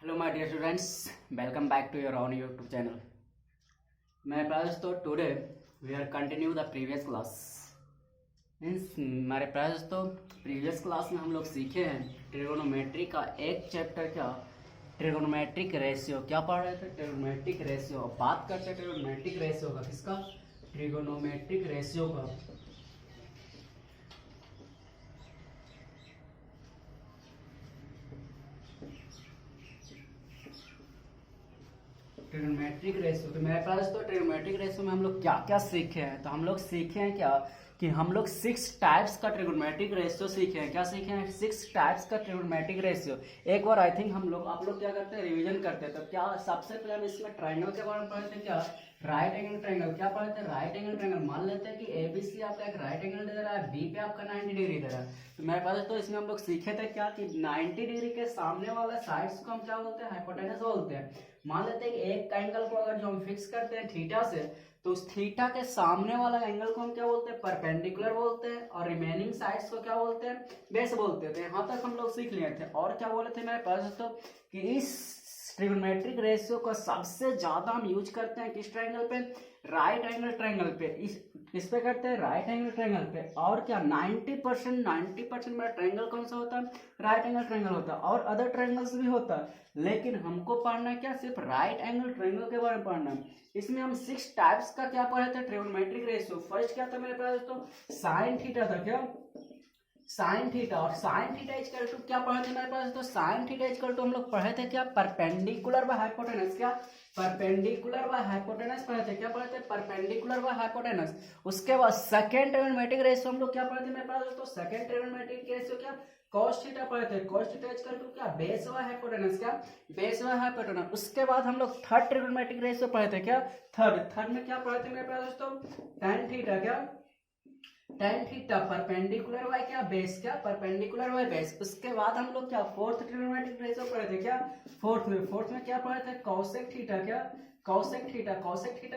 Hello my dear students, welcome back to your own YouTube channel. My प्यारे दोस्तों, today we are continue the previous class. हमारे प्यारे दोस्तों, previous class में हम लोग सीखे हैं ट्रिगोनोमेट्री का एक चैप्टर क्या ट्रिगोनोमेट्रिक रेशियो क्या पढ़ रहे थे ट्रिगोनोमेट्रिक रेशियो। बात करते हैं ट्रिगोनोमेट्रिक रेशियो का, किसका? ट्रिगोनोमेट्रिक रेशियो का। ट्रिगोनोमेट्रिक रेशियो तो मेरे पास तो ट्रिगोनोमेट्रिक रेशियो में हम लोग क्या क्या सीखे हैं, तो हम लोग सीखे हैं क्या कि हम लोग 6 टाइप्स का ट्रिगोनोमेट्रिक रेशियो सीखे हैं। क्या सीखे हैं? 6 टाइप्स का ट्रिगोनोमेट्रिक रेशियो। एक बार आई थिंक हम लोग आप लोग क्या करते हैं, रिवीजन करते हैं। तो क्या सबसे पहले हम इसमें ट्राइंगल के बारे में पढ़ते हैं, क्या राइट एंगल ट्राइंगल। क्या पढ़ते हैं? Right angle triangle. मान लेते हैं कि एबीसी आपका एक राइट एंगल दे रहा है, बी पे आपका 90 डिग्री दे रहा है। तो मेरे पास तो इसमें हम लोग सीखे थे क्या कि 90 डिग्री के सामने वाला साइड्स को हम क्या बोलते हैं? हाइपोटेनस बोलते हैं। मान लेते हैं कि एक एंगल को अगर जो हम फिक्स करते हैं थीटा से, तो उस थीटा के सामने वाला एंगल को हम क्या बोलते हैं? परपेंडिकुलर बोलते हैं। और रिमेनिंग साइड्स को क्या बोलते हैं? बेस बोलते हैं। तो यहाँ तक हम लोग सीख लिए थे। और क्या बोले थे मेरे पास तो कि इस ट्रिगोनोमेट्रिक रेशियो का सबसे ज्यादा हम यूज करते हैं किस ट्रायंगल पे? राइट एंगल ट्रायंगल पे। इस पे करते हैं राइट एंगल ट्रायंगल पे। और क्या 90% मेरा ट्रायंगल कौन सा होता है? राइट एंगल ट्रायंगल होता है। और अदर ट्रायंगल्स भी होता है, लेकिन हमको पढ़ना है क्या? सिर्फ राइट एंगल ट्रायंगल के बारे में पढ़ना है। इसमें हम 6 टाइप्स का क्या पढ़े थे? Trigonometric ratio. फर्स्ट क्या था मेरे पास तो? साइन थीटा था। क्या? Sine theta. और साइन थीटा इक्वल टू क्या पढ़े थे मेरे पास तो? साइन थीटा इक्वल टू हम लोग पढ़े थे क्या? Perpendicular by hypotenuse. क्या? परपेंडिकुलर बाय हाइपोटेनस पढ़े थे। क्या पढ़े थे? Perpendicular by hypotenuse. उसके बाद सेकंड ट्रिगोनोमेट्रिक रेशियो हम लोग क्या पढ़े थे मेरे पास तो? सेकंड ट्रिगोनोमेट्रिक रेशियो क्या? cos थीटा पढ़े थे। cos थीटा इक्वल टू क्या? Base by hypotenuse. क्या? Base by hypotenuse. उसके बाद हम लोग थर्ड ट्रिगोनोमेट्रिक रेशियो पढ़े थे। क्या? थर्ड में क्या पढ़े थे मेरे पास दोस्तों? tan theta. क्या? tan थीटा परपेंडिकुलर बाय क्या? बेस। क्या? Perpendicular by base. उसके बाद हम लोग क्या फोर्थ ट्रिगोनोमेट्रिक रेशियो पढ़े थे। क्या? फोर्थ में क्या पढ़े थे? cosec theta. क्या? cosec थीटा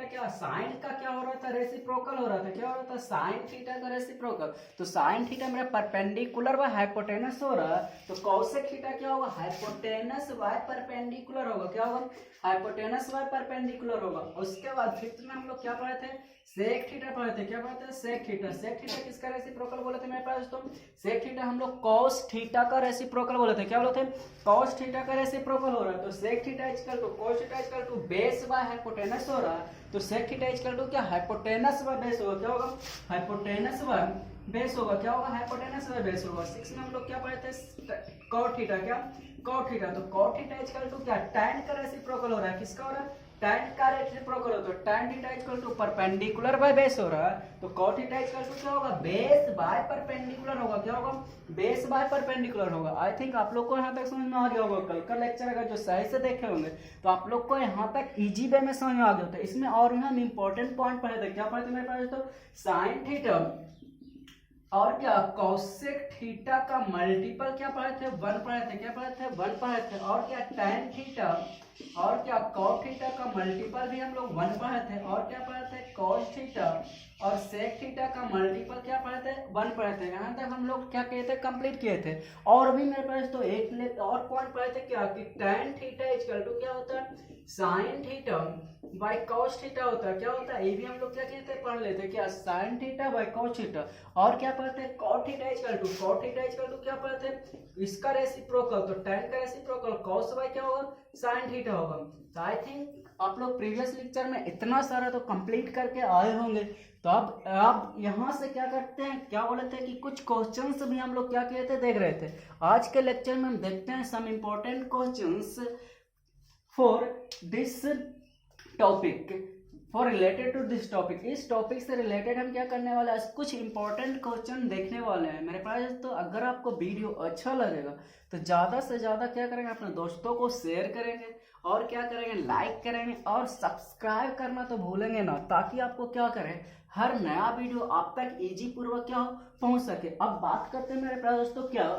क्या? साइन का क्या हो रहा था? रेसिप्रोकल हो रहा था। क्या हो रहा था? साइन थीटा का रेसिप्रोकल। तो साइन थीटा मेरा परपेंडिकुलर बाय हाइपोटेनस हो रहा है, तो cosec थीटा क्या होगा? हाइपोटेनस बाय परपेंडिकुलर होगा। क्या होगा? हाइपोटेनस बाय परपेंडिकुलर होगा। उसके बाद फिफ्थ में हम लोग क्या पढ़े थे? सेक थीटा पढ़े थे। क्या पढ़े थे? सेक थीटा किसका रेसिप्रोकल बोले थे मेरे पास दोस्तों? सेक थीटा हम लोग cos थीटा का रेसिप्रोकल बोले थे। क्या बोले थे? cos थीटा का रेसिप्रोकल हो रहा है, तो sec theta equal to cos theta equal to base by hypotenuse हो रहा है, तो सेक थीटा इक्वल टू क्या? हाइपोटेनस बाय बेस होगा। क्या होगा? हाइपोटेनस बाय बेस होगा। क्या होगा? हाइपोटेनस बाय बेस होगा। 6 में हम लोग क्या पढ़े थे? cot theta. क्या? cot theta. तो cot थीटा इक्वल टू क्या? tan का रेसिप्रोकल हो रहा है। किसका हो रहा है? tan का रेसिप्रोकल हो, तो tan theta equal to perpendicular by base हो रहा है, तो cot थीटा इक्वल टू क्या होगा? बेस बाय परपेंडिकुलर होगा। क्या होगा? बेस बाय परपेंडिकुलर होगा। आई थिंक आप लोग को यहाँ तक समझ में आ गया होगा। कल का लेक्चर अगर जो सही से देखे होंगे तो आप लोग को यहाँ तक इजी वे में समझ में आ गया होता है। इसमें और हम इंपॉर्टेंट पॉइंट पढ़े थे। क्या पढ़े थे मेरे पास तो? साइन थीटा और क्या cosec थीटा का मल्टीपल क्या पढ़े थे? 1 पढ़े थे। क्या पढ़े थे? 1 पढ़े थे। और क्या tan थीटा और क्या cot थीटा का मल्टीपल भी हम लोग 1 पढ़े थे। और क्या पढ़े थे? cos थीटा और sec थीटा का मल्टीपल क्या पढ़े थे? 1 पढ़े थे। यहाँ तक हम लोग क्या किए थे? कंप्लीट किए थे। और भी मेरे पास तो एक और पॉइंट पढ़े थे क्या कि tan थीटा इक्वल टू क्या होता है? sin theta by cos theta होता है। क्या होता है? ये भी हम लोग क्या किए थे? पढ़ लेते। क्या? sin theta by cos theta. और क्या पढ़ते हैं? cot थीटा इक्वल टू क्या पढ़ते हैं? इसका रेसिप्रोकल, तो tan का रेसिप्रोकल cos बाय क्या होगा? sin थीटा होगा। तो आई थिंक आप लोग प्रीवियस लेक्चर में इतना सारा तो कंप्लीट करके आए होंगे। तो अब यहाँ से क्या करते हैं, क्या बोले थे कि कुछ क्वेश्चंस भी हम लोग क्या किए थे? देख रहे थे। आज के लेक्चर में हम देखते हैं some important questions for this topic, for related to this topic. इस टॉपिक से रिलेटेड हम क्या करने वाले हैं? कुछ इंपॉर्टेंट क्वेश्चन देखने वाले हैं मेरे पास। तो अगर आपको वीडियो अच्छा लगेगा तो ज़्यादा से ज़्यादा क्या करेंगे? अपने दोस्तों को शेयर करेंगे और क्या करेंगे? लाइक करेंगे और सब्सक्राइब करना तो भूलेंगे ना, ताकि आपको क्या करें? हर नया वीडियो आप तक इजी पूर्वक क्या हो पहुँच सके। अब बात करते हैं मेरे प्यारे दोस्तों क्या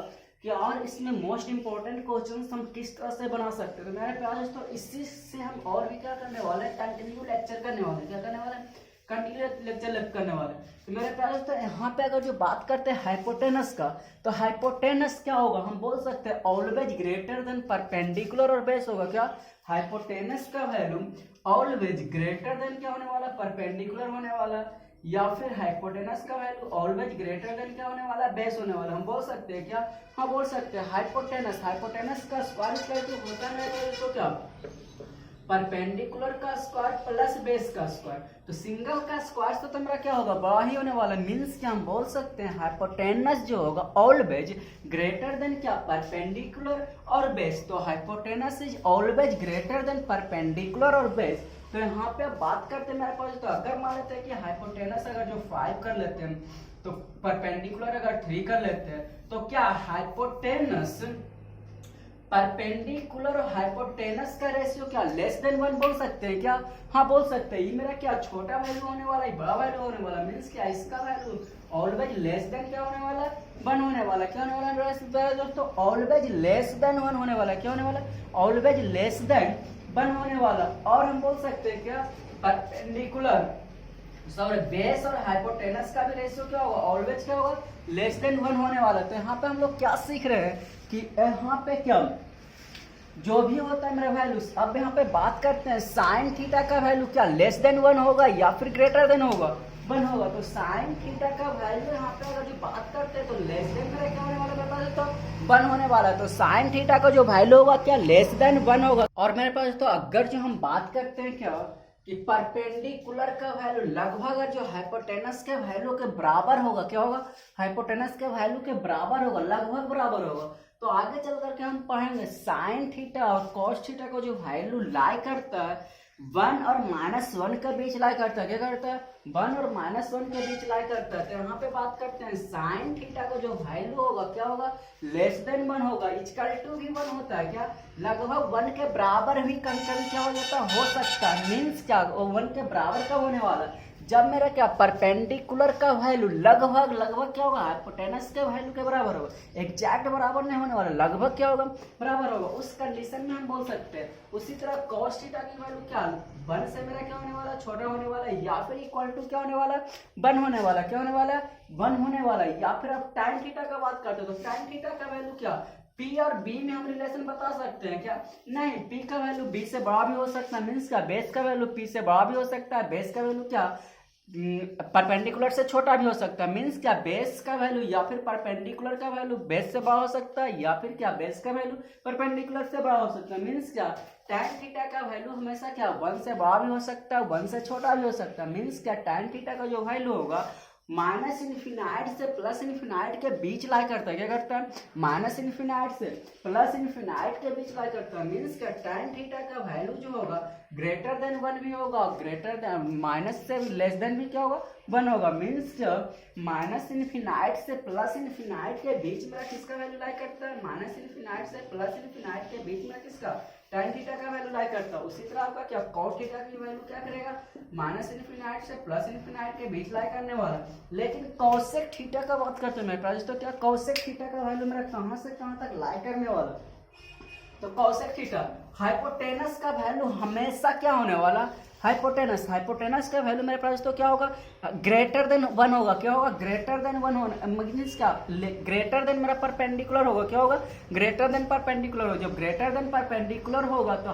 और इसमें मोस्ट इंपॉर्टेंट क्वेश्चन हम किस तरह से बना सकते हैं। तो मेरे प्यारे दोस्तों इसी से हम और भी क्या करने वाले हैं? कंटिन्यू लेक्चर करने वाले हैं। क्या करने वाले हैं? कंटिन्यूस लेक्चर करने वाले। तो मेरे प्यारे दोस्तों यहाँ पे अगर जो बात करते हैं हाइपोटेनस का, तो हाइपोटेनस क्या होगा, हम बोल सकते हैं ऑलवेज ग्रेटर देन परपेंडिकुलर और बेस होगा। क्या हाइपोटेनस का वैल्यू ऑलवेज ग्रेटर देन क्या होने वाला, परपेंडिकुलर होने वाला, या फिर हाइपोटेनस का वैल्यू ऑलवेज ग्रेटर देन क्या होने वाला, बेस होने वाला। हम बोल सकते हैं क्या, हाँ बोल सकते हैं हाइपोटेनस का स्क्वायर जो होता है तो क्या परपेंडिकुलर का स्क्वायर प्लस बेस का स्क्वायर। तो सिंगल का स्क्वायर तो मेरा क्या होगा, बड़ा ही होने वाला। मींस क्या हम बोल सकते हैं हाइपोटेनस जो होगा ऑलवेज ग्रेटर देन क्या, परपेंडिकुलर और बेस। तो hypotenuse is always greater than perpendicular और बेस। तो यहाँ पे अब बात करते हैं मेरे पास, तो अगर मान लेते हैं कि हाइपोटेनस अगर जो 5 कर लेते हैं तो परपेंडिकुलर अगर 3 कर लेते हैं, तो क्या हाइपोटेनस परपेंडिकुलर और हाइपोटेनस का रेशियो क्या लेस देन 1 बोल सकते हैं क्या, हाँ बोल सकते हैं। ये मेरा क्या छोटा वैल्यू होने वाला है, बड़ा वैल्यू होने वाला। मींस क्या इसका वैल्यू ऑलवेज लेस देन क्या होने वाला, 1 होने वाला। क्या होने वाला दोस्तों, ऑलवेज लेस देन 1 होने वाला। क्या होने वाला, ऑलवेज लेस देन 1 होने वाला। और हम बोल सकते हैं क्या परपेंडिकुलर सॉरी बेस और हाइपोटेनस का भी रेशियो क्या होगा, ऑलवेज क्या होगा, लेस देन 1 होने वाला। तो यहाँ पे हम लोग क्या सीख रहे हैं कि यहाँ पे क्या जो भी होता है मेरा वैल्यूज, अब यहाँ पे बात करते हैं साइन थीटा का वैल्यू क्या लेस देन 1 होगा या फिर ग्रेटर देन होगा, 1 होगा। तो साइन थीटा का वैल्यू यहाँ पे अगर जो बात करते हैं तो लेस देन मेरा क्या होने वाला, मेरे पास तो 1 होने वाला है। तो साइन थीटा का जो वैल्यू होगा क्या लेस देन 1 होगा। और मेरे पास तो अगर जो हम बात करते हैं क्या कि परपेंडिकुलर का वैल्यू लगभग अगर जो हाइपोटेनस के वैल्यू के बराबर होगा, क्या होगा, हाइपोटेनस के वैल्यू के बराबर होगा, लगभग बराबर होगा। तो आगे चल करके हम पढ़ेंगे साइन थीटा और कॉस थीटा को जो वैल्यू लाई करता है 1 और -1 के बीच लाई करता है। क्या करता है, 1 और -1 के बीच लाई करता है। तो यहाँ पे बात करते हैं साइन थीटा को जो वैल्यू होगा क्या होगा, लेस देन 1 होगा। इक्वल टू भी 1 होता है क्या, लगभग 1 के बराबर भी कभी कभी क्या हो जाता है, हो सकता है। मीन्स क्या 1 के बराबर कब होने वाला, जब मेरा क्या परपेंडिकुलर का वैल्यू लगभग क्या होगा, हाइपोटेनस के वैल्यू के बराबर होगा। एग्जैक्ट बराबर नहीं होने वाला, लगभग क्या होगा, बराबर होगा। उस कंडीशन में हम बोल सकते हैं। उसी तरह कॉस थीटा की वैल्यू क्या 1 से मेरा क्या होने वाला, छोटा होने वाला, या फिर इक्वल टू क्या होने वाला, 1 होने वाला। क्या होने वाला, 1 होने वाला। या फिर अब टाइम थीटा का बात करते हैं तो टाइम थीटा का वैल्यू क्या P और B में हम रिलेशन बता सकते हैं क्या, नहीं। P का वैल्यू B से बड़ा भी हो सकता है। मीन्स का बेस का वैल्यू P से बड़ा भी हो सकता है, बेस का वैल्यू क्या परपेंडिकुलर से छोटा भी हो सकता है। मीन्स क्या बेस का वैल्यू या फिर परपेंडिकुलर का वैल्यू बेस से बड़ा हो सकता है, या फिर क्या बेस का वैल्यू परपेंडिकुलर से बड़ा हो सकता है। मीन्स क्या tan थीटा का वैल्यू हमेशा क्या 1 से बड़ा भी हो सकता है, 1 से छोटा भी हो सकता है। मीन्स क्या tan थीटा का जो वैल्यू होगा -इनफिनाइट से +इनफिनाइट के बीच लाई करता है। क्या करता है, -इनफिनाइट से +इनफिनाइट के बीच लाई करता है। मीन्स क्या tan थीटा का वैल्यू जो होगा ग्रेटर देन 1 भी होगा, ग्रेटर देन माइनस से लेस देन भी क्या होगा, 1 होगा। मीन्स -इनफिनाइट से +इनफिनाइट के बीच में किसका वैल्यू लाई करता है, -इनफिनाइट से +इनफिनाइट के बीच में किसका tan थीटा का वैल्यू लाई करता है। उसी तरह आपका क्या cos थीटा की वैल्यू क्या करेगा, -इनफिनाइट से +इनफिनाइट के बीच लाई करने वाला। लेकिन cosec थीटा का बात करते हैं मेरे पास, तो क्या cosec थीटा का वैल्यू मेरा कहां से कहां तक लाई करने वाला, तो cosec थीटा हाइपोटेनस का वैल्यू हमेशा क्या होने वाला, हाइपोटेनस का वैल्यू मेरे पास तो क्या होगा, ग्रेटर देन 1 होगा। क्या होगा, ग्रेटर देन 1 होना, मींस क्या ग्रेटर देन मेरा परपेंडिकुलर होगा। क्या होगा, ग्रेटर देन परपेंडिकुलर होगा। जब ग्रेटर देन परपेंडिकुलर होगा तो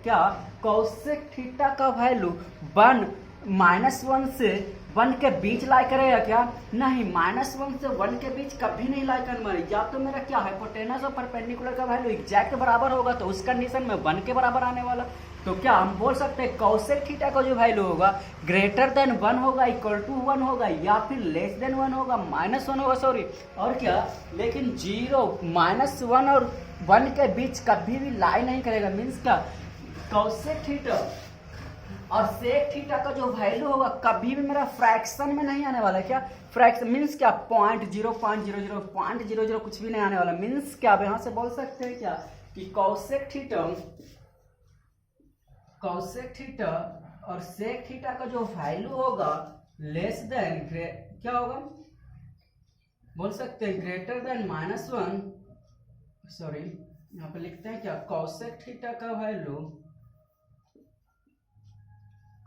क्या cosec थीटा का वैल्यू 1 -1 से 1 के बीच लाई करेगा क्या, नहीं। -1 से 1 के बीच कभी नहीं लाई करने वाली। या तो मेरा क्या हाइपोटेनस और परपेंडिकुलर का वैल्यू एग्जैक्ट बराबर होगा, तो उस कंडीशन में 1 के बराबर आने वाला। तो क्या हम बोल सकते हैं cosec थीटा का जो वैल्यू होगा ग्रेटर देन 1 होगा, इक्वल टू 1 होगा, या फिर लेस देन 1 होगा, -1 होगा, सॉरी। और क्या, लेकिन 0 -1 और 1 के बीच कभी भी लाई नहीं करेगा। मीन्स क्या cosec थीटा और sec थीटा का जो वैल्यू होगा कभी भी मेरा फ्रैक्शन में नहीं आने वाला। क्या फ्रैक्शन मीन्स क्या 0.0 0.00 कुछ भी नहीं आने वाला। मीन्स क्या अब यहां से बोल सकते हैं क्या कि cosec थीटा और sec थीटा का जो वैल्यू होगा लेस देन क्या होगा, बोल सकते हैं ग्रेटर देन -1, सॉरी यहाँ पे लिखते हैं क्या cosec थीटा का वैल्यू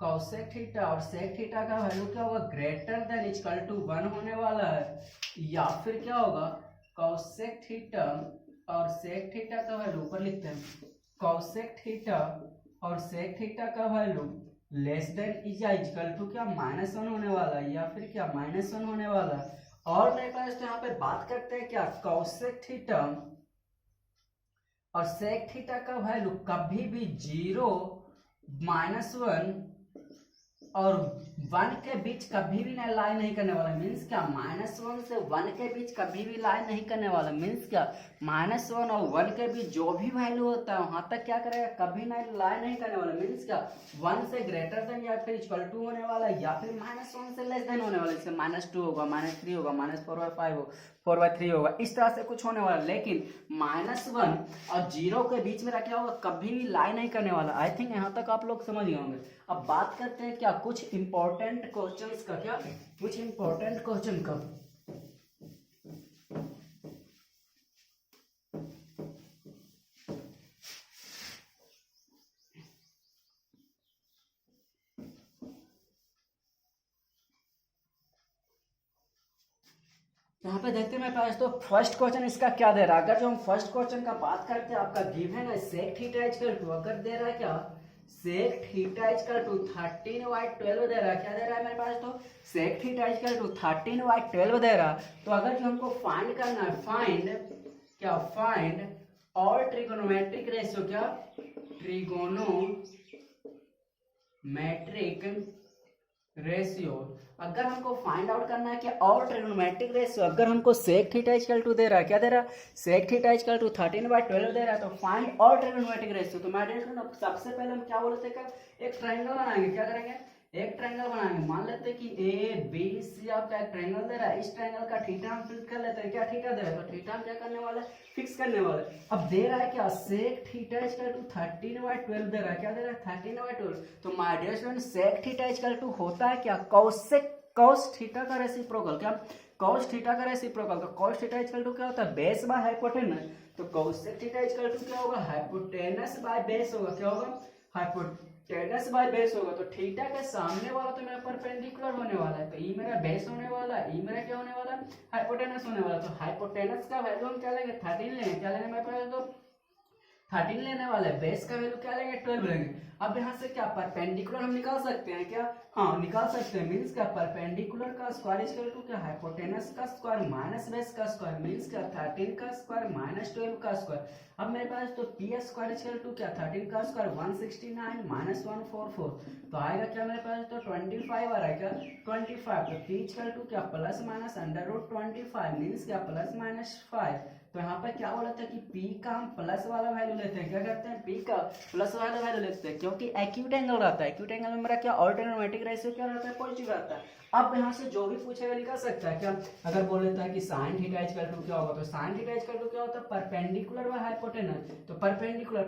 कॉसेक थीटा और सेक थीटा का वैल्यू क्या होगा, ग्रेटर देन इक्वल टू 1 होने वाला है, या फिर क्या होगा कॉसेक थीटा और सेक थीटा का वैल्यू ऊपर लिखते हैं, कॉसेक थीटा और सेक थीटा का वैल्यू लेस देन या इक्वल टू क्या -1 होने वाला है, या फिर क्या -1 होने वाला है। और मेरे पास तो यहाँ पे बात करते हैं क्या कॉसेक थीटा और सेक थीटा का वैल्यू कभी भी 0, -1 और 1 के बीच कभी भी ना लाई नहीं करने वाला, मीन्स क्या -1 से 1 के बीच कभी भी लाई नहीं करने वाला, मीन्स क्या -1 और 1 के बीच जो भी वैल्यू होता है वहां तक क्या करेगा, कभी ना लाई नहीं करने वाला, मीन्स क्या 1 से ग्रेटर देन या फिर इक्वल टू होने वाला, या फिर -1 से लेस देन होने वाला, जैसे -2 होगा, -3 होगा, -4/5 होगा, 4/3 होगा, इस तरह से कुछ होने वाला। लेकिन -1 और 0 के बीच में क्या होगा, कभी भी लाई नहीं करने वाला। आई थिंक यहाँ तक आप लोग समझ गए होंगे। अब बात करते हैं क्या कुछ इंपॉर्टेंट क्वेश्चंस का, क्या कुछ इंपॉर्टेंट क्वेश्चन का। यहाँ पे देखते हैं मेरे पास तो फर्स्ट क्वेश्चन इसका क्या दे रहा है। अगर जो हम फर्स्ट क्वेश्चन का बात करते हैं, आपका गिवन है सेक थीटा इक्वल टू, अगर दे रहा है क्या सेक थीटा इक्वल टू 13/12 दे रहा है, क्या दे रहा है मेरे पास तो सेक थीटा इक्वल टू 13/12 दे रहा है। तो अगर जो हमको फाइंड करना है, फाइंड और ट्रिगोनोमेट्रिक रेशियो, क्या ट्रिगोनोमेट्रिक रेशियो, अगर हमको फाइंड आउट करना है कि और ट्रिगोनोमेट्रिक रेशियो, अगर हमको सेक थीटा इक्वल टू दे रहा है, क्या दे रहा है सेक थीटा इक्वल टू 13/12 दे रहा है, तो फाइंड और ट्रिगोनोमेट्रिक रेशियो। तो मैं सबसे पहले हम क्या बोलते हैं, एक ट्रायंगल बनाएंगे, क्या करेंगे एक ट्रायंगल बनाएंगे। मान लेते हैं कि ए बी सी आपका एक ट्रायंगल दे रहा है, इस ट्रायंगल का थीटा हम फिक्स कर लेते हैं, क्या थीटा दे रहा है, तो थीटा हम क्या करने वाले फिक्स करने वाले। अब दे रहा है क्या सेक थीटा इक्वल टू 13/12 दे रहा है, क्या दे रहा है 13/12। तो my dear student sec theta equal to होता है क्या कॉस थीटा का रेसिप्रोकल, क्या कॉस थीटा का रेसिप्रोकल। तो कॉस थीटा इक्वल टू क्या होता है बेस बाय हाइपोटेनस, तो कॉसेक थीटा इक्वल टू क्या होगा हाइपोटेनस बाय बेस होगा, क्या होगा हाइपोटेनस बाय बेस होगा। तो थीटा के सामने वाला तो मेरा परपेंडिकुलर होने वाला है, तो ई मेरा बेस होने वाला है, ई मेरा क्या होने वाला है हाइपोटेनस होने वाला। तो हाइपोटेनस का वैल्यू हम क्या लेंगे 13 लेंगे, क्या लेंगे मेरे पास तो 13 लेने वाला है, बेस का वैल्यू क्या लेंगे 12 लेंगे। अब यहाँ से क्या परपेंडिकुलर हम निकाल सकते हैं, क्या हाँ निकाल सकते हैं, मींस क्या परपेंडिकुलर का स्क्वायर इक्वल टू क्या हाइपोटेनस का स्क्वायर माइनस बेस का स्क्वायर, मींस क्या 13 का स्क्वायर माइनस 12 का स्क्वायर। अब मेरे पास तो पी स्क्वायर इक्वल टू क्या 13 का स्क्वायर 169 माइनस 144, तो आएगा क्या मेरे पास तो 25 आ रहा है, क्या 25। तो पी इक्वल टू क्या प्लस माइनस √25 मींस क्या प्लस माइनस 5। तो यहाँ पे क्या बोला था कि P का हम प्लस वाला वैल्यू लेते हैं, क्या करते हैं P का प्लस वाला वैल्यू लेते हैं, क्योंकि एक्यूट एंगल रहता है, एक्यूट एंगल में मेरा क्या और ट्रिगोनोमेट्रिक रेशियो क्या रहता है पॉजिटिव रहता है। अब यहाँ से जो भी पूछेगा निकल सकता है, क्या अगर बोल देता है कि साइन थीटा इक्वल टू क्या होगा, तो साइन थीटा इक्वल टू क्या होता है परपेंडिकुलर बाय हाइपोटेनस, तो परपेंडिकुलर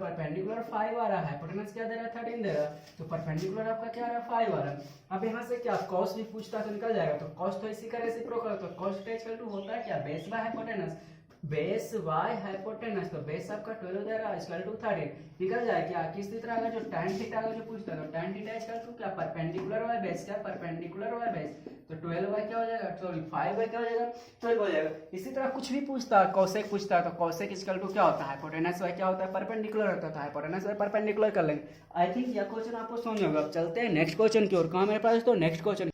5 आ रहा है, हाइपोटेनस क्या दे रहा है 13 दे रहा है, तो परपेंडिकुलर आपका क्या आ रहा है 5 आ रहा है। अब यहाँ से क्या कॉस भी पूछता तो निकल जाएगा, तो कॉस तो इसी का रेसिप्रोकल, तो कॉस थीटा इक्वल टू होता है क्या base by hypotenuse, base by hypotenuse, तो बेस आपका 12 दे रहा है इक्वल टू 13 निकल जाए क्या। किसी तरह का जो tan थीटा का जो पूछता है, तो tan थीटा इक्वल टू क्या परपेंडिकुलर वाई बेस, क्या परपेंडिकुलर वाई बेस, तो 12 वाई क्या हो जाएगा सॉरी 5 वाई क्या हो जाएगा 12 हो जाएगा। इसी तरह कुछ भी पूछता है कॉसेक पूछता है, तो कॉसेक इक्वल टू क्या होता है हाइपोटेनस वाई क्या होता है परपेंडिकुलर होता है, तो हाइपोटेनस वाई परपेंडिकुलर कर लेंगे। आई थिंक यह क्वेश्चन आपको समझ होगा। चलते हैं नेक्स्ट क्वेश्चन की ओर। कहाँ मेरे पास तो नेक्स्ट क्वेश्चन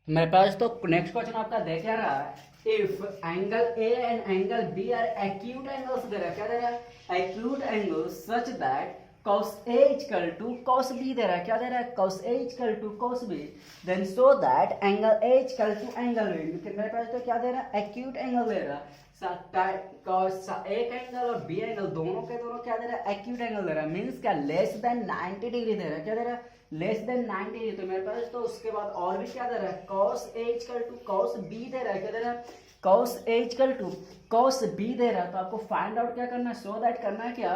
मेरे पास तो नेक्स्ट क्वेश्चन आपका देख क्या रहा है, if angle A and angle B are acute angles दे रहा है, क्या दे रहा है acute angles such that cos A equal to cos B दे रहा है, क्या दे रहा है cos A equal to cos B, then so that angle A equal to angle B। मेरे पास तो क्या दे रहा है acute angle दे रहा है, एक एंगल और बी एंगल दोनों के दोनों क्या दे रहा है एक्यूट एंगल दे रहा है, मींस क्या लेस देन 90 डिग्री दे रहा है, क्या दे रहा है लेस देन 90 डिग्री। तो मेरे पास तो उसके बाद और भी क्या दे रहा है cos A equal to cos B दे रहा है, क्या दे रहा है cos A equal to cos B दे रहा है। तो आपको फाइंड आउट क्या करना है, सो दैट करना है क्या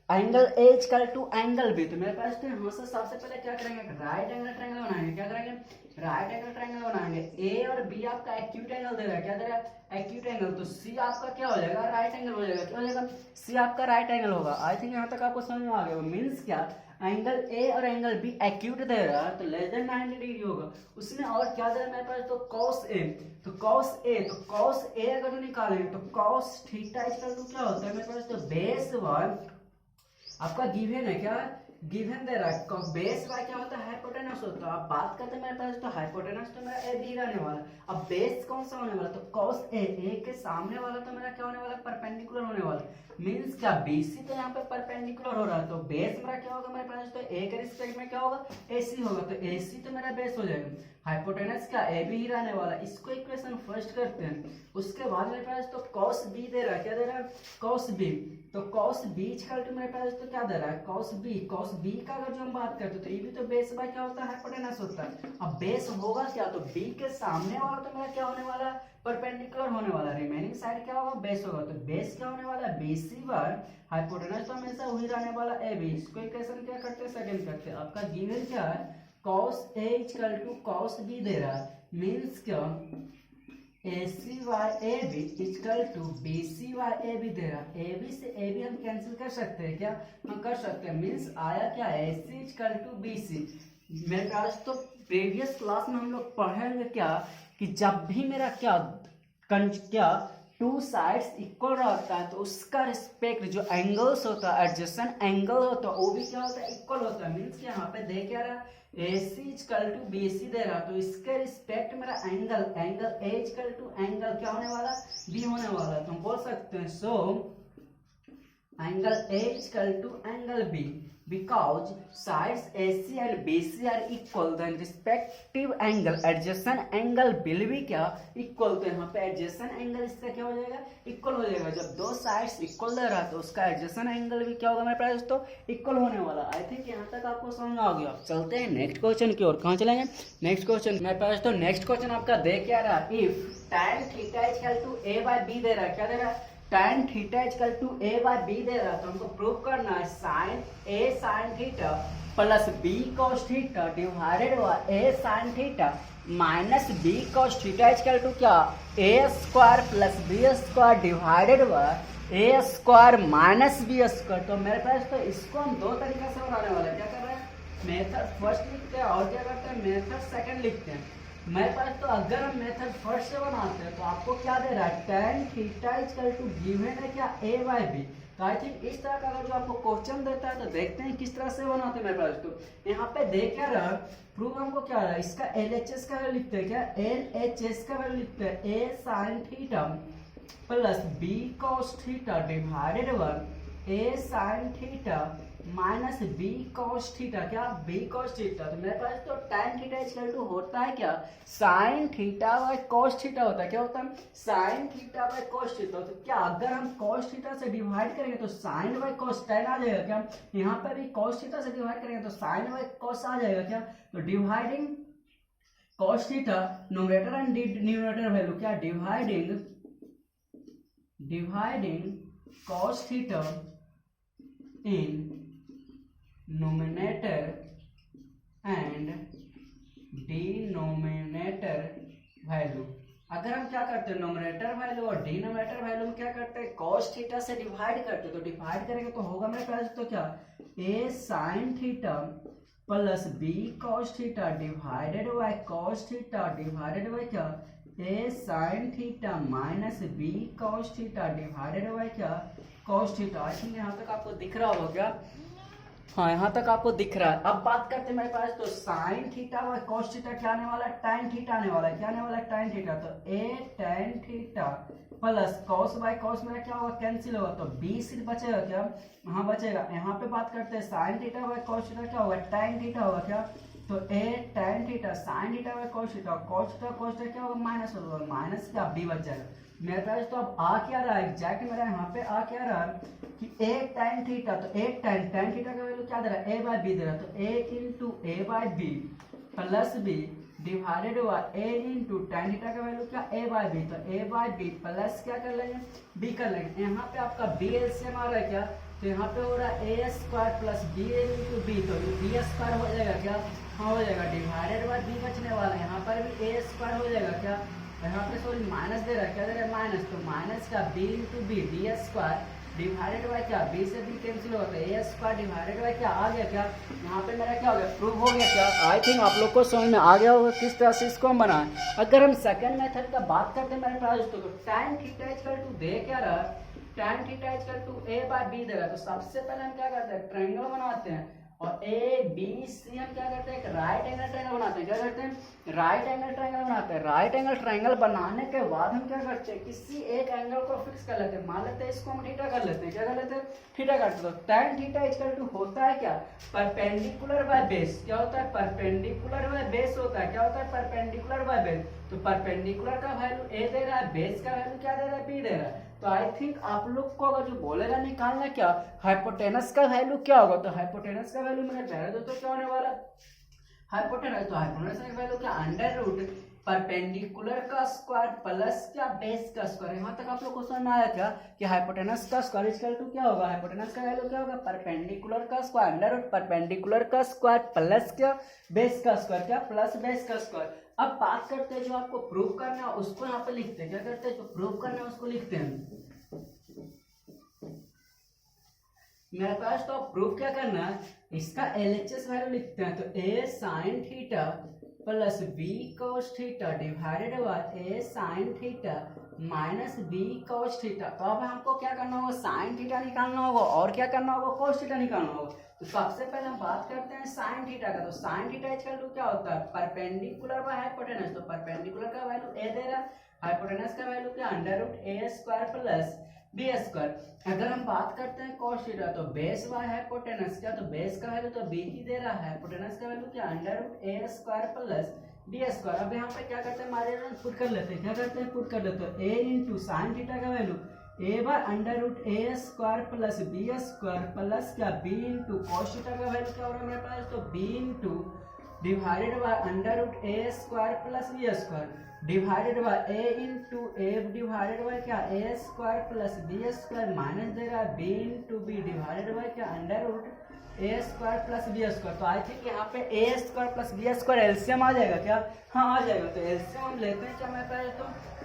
angle A equal to angle B। तो मेरे पास तो यहाँ से सबसे पहले क्या करेंगे राइट एंगल ट्रायंगल बनाएंगे, क्या करेंगे राइट एंगल ट्रायंगल बनाएंगे। A और B आपका एक्यूट एंगल दे रहा है, क्या दे रहा है एक्यूट एंगल, तो C आपका क्या हो जाएगा राइट एंगल हो जाएगा, क्या हो जाएगा C आपका राइट एंगल होगा। आई थिंक यहाँ तक आपको समझ में आ गया। मींस क्या एंगल ए और एंगल बी एक्यूट दे रहा है तो लेस देन 90 डिग्री होगा। उसने और क्या दे रहा है मेरे पास, तो कॉस ए, तो कॉस ए अगर निकालेंगे तो कॉस थीटा इक्वल टू क्या होता है मेरे पास, तो बेस 1 आपका गिवन है, क्या गिवन दे रहा है, बेस वाई क्या होता है, हाइपोटेनस होता है। अब बात करते हैं मेरे पास, तो हाइपोटेनस तो मेरा ए बी रहने वाला, अब बेस कौन सा होने वाला, तो कॉस ए के सामने वाला तो मेरा क्या होने वाला, परपेंडिकुलर होने वाला, मींस क्या बीसी तो यहाँ पे परपेंडिकुलर हो रहा है, तो बेस मेरा क्या होगा मेरे पास, तो ए के रिस्पेक्ट में क्या होगा, एसी होगा, तो एसी तो मेरा बेस हो जाएगा। हाइपोटेनस का ए बी ही रहने वाला, इसको इक्वेशन फर्स्ट करते हैं। उसके बाद मेरे पास तो कॉस बी दे रहा है, क्या दे रहा है, कॉस बी, तो कॉस बी इक्वल टू मेरे पास तो क्या दे रहा है, कॉस बी का अगर जो हम बात करते हैं तो ये भी तो बेस बाय क्या होता है, हाइपोटेनस होता है। अब बेस होगा क्या, तो बी के सामने वाला तो मेरा क्या होने वाला, परपेंडिकुलर होने वाला, रिमेनिंग साइड क्या होगा, बेस होगा, तो बेस क्या होने वाला, बीसी बार हाइपोटेनस तो हमेशा वही रहने वाला ए बी। इसको इक्वेशन क्या करते हैं, सेकंड करते हैं। आपका गिवन क्या है, cos A equal to cos B दे रहा है, मींस क्या A C Y A B equal to B C Y A B दे रहा है। ए बी से ए बी हम कैंसिल कर सकते हैं, क्या हम कर सकते हैं, मींस आया क्या, A C equal to B सी। मेरे पास तो प्रीवियस क्लास में हम लोग पढ़ेंगे क्या, कि जब भी मेरा क्या टू साइड्स इक्वल रहता है तो उसका रिस्पेक्ट जो एंगल्स होता है, एडजेसेंट एंगल होता है, वो भी क्या होता है, इक्वल होता है। मींस यहाँ पे दे क्या रहा है, AC इक्वल टू BC दे रहा, तो इसके रिस्पेक्ट मेरा angle A equal to angle क्या होने वाला, B होने वाला, तो हम बोल सकते हैं so angle A equal to angle B because sides AC and BC are equal, then respective angle adjacent angle will be क्या इक्वल, तो यहाँ पे adjacent angle इसका क्या हो जाएगा, इक्वल हो जाएगा। जब दो साइड्स इक्वल दे रहा है तो उसका adjacent angle भी क्या होगा मेरे पास, तो इक्वल होने वाला। आई थिंक यहाँ तक आपको समझ आ गया। चलते हैं नेक्स्ट क्वेश्चन की ओर। कहाँ चलेंगे, नेक्स्ट क्वेश्चन मेरे पास तो नेक्स्ट क्वेश्चन आपका दे क्या रहा, if tan theta equal to a by b दे रहा है, क्या दे रहा है, tan theta equal to a by b दे रहा है, तो हमको प्रूव करना है sine a sin theta plus b cos theta divided by a sin theta minus b cos theta equal to क्या, a square plus b square divided by a square minus b square. तो मेरे पास तो इसको हम दो तरीके से बनाने वाले हैं। क्या कर रहे हैं, मेथड फर्स्ट लिखते हैं और क्या करते हैं, मेथड सेकंड लिखते हैं। मेरे पास तो अगर हम मेथड फर्स्ट से बनाते हैं तो आपको क्या दे रहा है, tan theta equal to given है क्या, a by b। तो आई थिंक इस तरह का अगर जो आपको क्वेश्चन देता है तो देखते हैं किस तरह से बनाते हैं। मेरे पास तो यहाँ पे दे क्या रहा, प्रूफ हमको क्या रहा है, इसका LHS का वैल्यू लिखते हैं, क्या LHS का वैल्यू लिखते हैं, a sin theta plus b cos theta divided by a sin theta minus b cos theta, क्या b cos थीटा। तो मेरे पास तो tan थीटा इक्वल टू होता है क्या, sin theta by cos theta होता है, क्या होता है, sin theta by cos theta. तो क्या अगर हम cos थीटा से डिवाइड करेंगे तो sin बाय cos tan आ जाएगा, क्या यहाँ पे भी cos थीटा से डिवाइड करेंगे तो sin बाय cos आ जाएगा, क्या तो dividing cos theta numerator and numerator value, क्या dividing cos theta in numerator and denominator value। अगर हम क्या करते हैं, नोमिनेटर वैल्यू और डिनोमिनेटर वैल्यू में क्या करते हैं, cos थीटा से डिवाइड करते हैं, तो डिवाइड करेंगे तो होगा मेरे पास तो क्या, a sin theta plus b cos theta divided bye cos theta divided by क्या, a sin theta minus b cos theta divided by क्या, cos थीटा। आई थिंक यहाँ तक आपको दिख रहा होगा क्या, हाँ यहाँ तक आपको दिख रहा है। अब बात करते हैं मेरे पास तो sine theta by cos theta क्या आने वाला है, tan थीटा आने वाला है, क्या आने वाला है, tan थीटा। तो a tan theta plus cos by cos मेरा क्या होगा, कैंसिल होगा, तो b सिर्फ बचेगा, क्या हाँ बचेगा। यहाँ पे बात करते हैं sign theta by cos theta क्या होगा, tan थीटा होगा, क्या तो a tan theta sine theta by cos theta क्या होगा, माइनस होगा, माइनस क्या b बच जाएगा। मेरे पास तो अब आ क्या रहा है, एग्जैक्ट मेरा यहाँ पे आ क्या रहा है कि a tan थीटा, तो a tan थीटा का वैल्यू क्या दे रहा है, a by b दे रहा है, तो a into a by b plus b divided by a into tan theta का वैल्यू क्या a by b, तो a by b प्लस क्या कर लेंगे b कर लेंगे। यहाँ पे आपका b एलसीएम आ रहा है, क्या तो यहाँ पे हो रहा है a square plus b into b, तो b स्क्वायर हो जाएगा, क्या हाँ हो जाएगा, डिवाइडेड बाय b बचने वाला है, यहाँ पर भी a स्क्वायर हो जाएगा, क्या यहाँ पे सॉरी माइनस दे रहा है, क्या दे रहा है माइनस, तो माइनस का b into b D square divided by क्या, बी से बी कैंसिल होता है, ए स्क्वायर डिवाइडेड बाय क्या आ गया क्या, यहाँ पे मेरा क्या हो गया, प्रूव हो गया क्या। आई थिंक आप लोग को समझ में आ गया होगा किस तरह से इसको हम बनाएं। अगर हम सेकंड मेथड का बात करते हैं मेरे पास तो tan थीटा इक्वल टू दे क्या रहा, tan theta equal to a by b दे रहा है। तो सबसे पहले हम क्या करते हैं, ट्रायंगल बनाते हैं और ए बी सी हम क्या करते हैं, एक राइट एंगल ट्रायंगल बनाते हैं। क्या करते हैं, राइट एंगल ट्रायंगल बनाते हैं। राइट एंगल ट्रायंगल बनाने के बाद हम क्या करते हैं, किसी एक एंगल को फिक्स कर लेते हैं। मान लेते हैं इसको हम थीटा कर लेते हैं। क्या कर लेते हैं, थीटा करते हैं। तो tan थीटा इक्वल टू होता है क्या, परपेंडिकुलर बाय बेस। क्या होता है, परपेंडिकुलर बाय बेस होता है। क्या होता है, परपेंडिकुलर बाय बेस। तो परपेंडिकुलर का वैल्यू ए दे रहा है, बेस का वैल्यू क्या दे रहा है, बी दे रहा है। तो आई थिंक आप लोग को अगर जो बोलेगा निकालना क्या, हाइपोटेनस का वैल्यू क्या होगा, तो हाइपोटेनस का वैल्यू मैंने पहले दोस्तों क्या होने वाला, हाइपोटेनस। तो हाइपोटेनस का वैल्यू क्या, अंडर रूट परपेंडिकुलर का स्क्वायर प्लस क्या, बेस का स्क्वायर। यहाँ तक आप लोग को समझ में आया क्या कि हाइपोटेनस का स्क्वायर इक्वल टू क्या होगा, हाइपोटेनस का वैल्यू क्या होगा, परपेंडिकुलर का स्क्वायर अंडर रूट परपेंडिकुलर का स्क्वायर प्लस क्या, बेस का स्क्वायर, क्या प्लस बेस का स्क्वायर। अब बात करते हैं जो आपको प्रूव करना है उसको यहाँ पे लिखते हैं। क्या करते हैं, जो प्रूव करना है उसको लिखते हैं। मेरे पास तो प्रूफ क्या करना है, इसका एलएचएस वैल्यू लिखते हैं। तो A sine theta plus B cos theta divided by A sine theta minus B cos theta. तो अब हमको क्या करना होगा, साइन थीटा निकालना होगा और क्या करना होगा, कोस थीटा निकालना होगा। तो सबसे पहले हम बात करते हैं साइन थीटा का। तो साइन थीटा इक्वल टू क्या होता है, परपेंडिकुलर बाय हाइपोटेनस। तो परपेंडिकुलर का वैल्यू ए दे रहा है, हाइपोटेनस का वैल्यू क्या, under root A square plus B square. अगर हम बात करते हैं cos थीटा, तो बेस बाय हाइपोटेनस क्या, तो बेस का वैल्यू तो बी ही दे रहा है, हाइपोटेनस का वैल्यू क्या, under root A square plus B square. अब यहाँ पे क्या करते हैं, हमारे पुट कर लेते हैं। क्या करते हैं, पुट कर लेते हैं। ए इंटू साइन थीटा का value A by under root A square plus B square plus क्या, बी इंटू कॉस थीटा का वैल्यू क्या हो रहा है मेरे पास, तो B into divided by under root A square plus B square divided by A into A divided by क्या, A square plus B square minus दे रहा है B into B divided by क्या, under root A square plus B square. तो I think यहाँ पे A square plus B square LCM आ जाएगा क्या, हाँ आ जाएगा। तो एलसीएम हम लेते हैं क्या मैं पहले, तो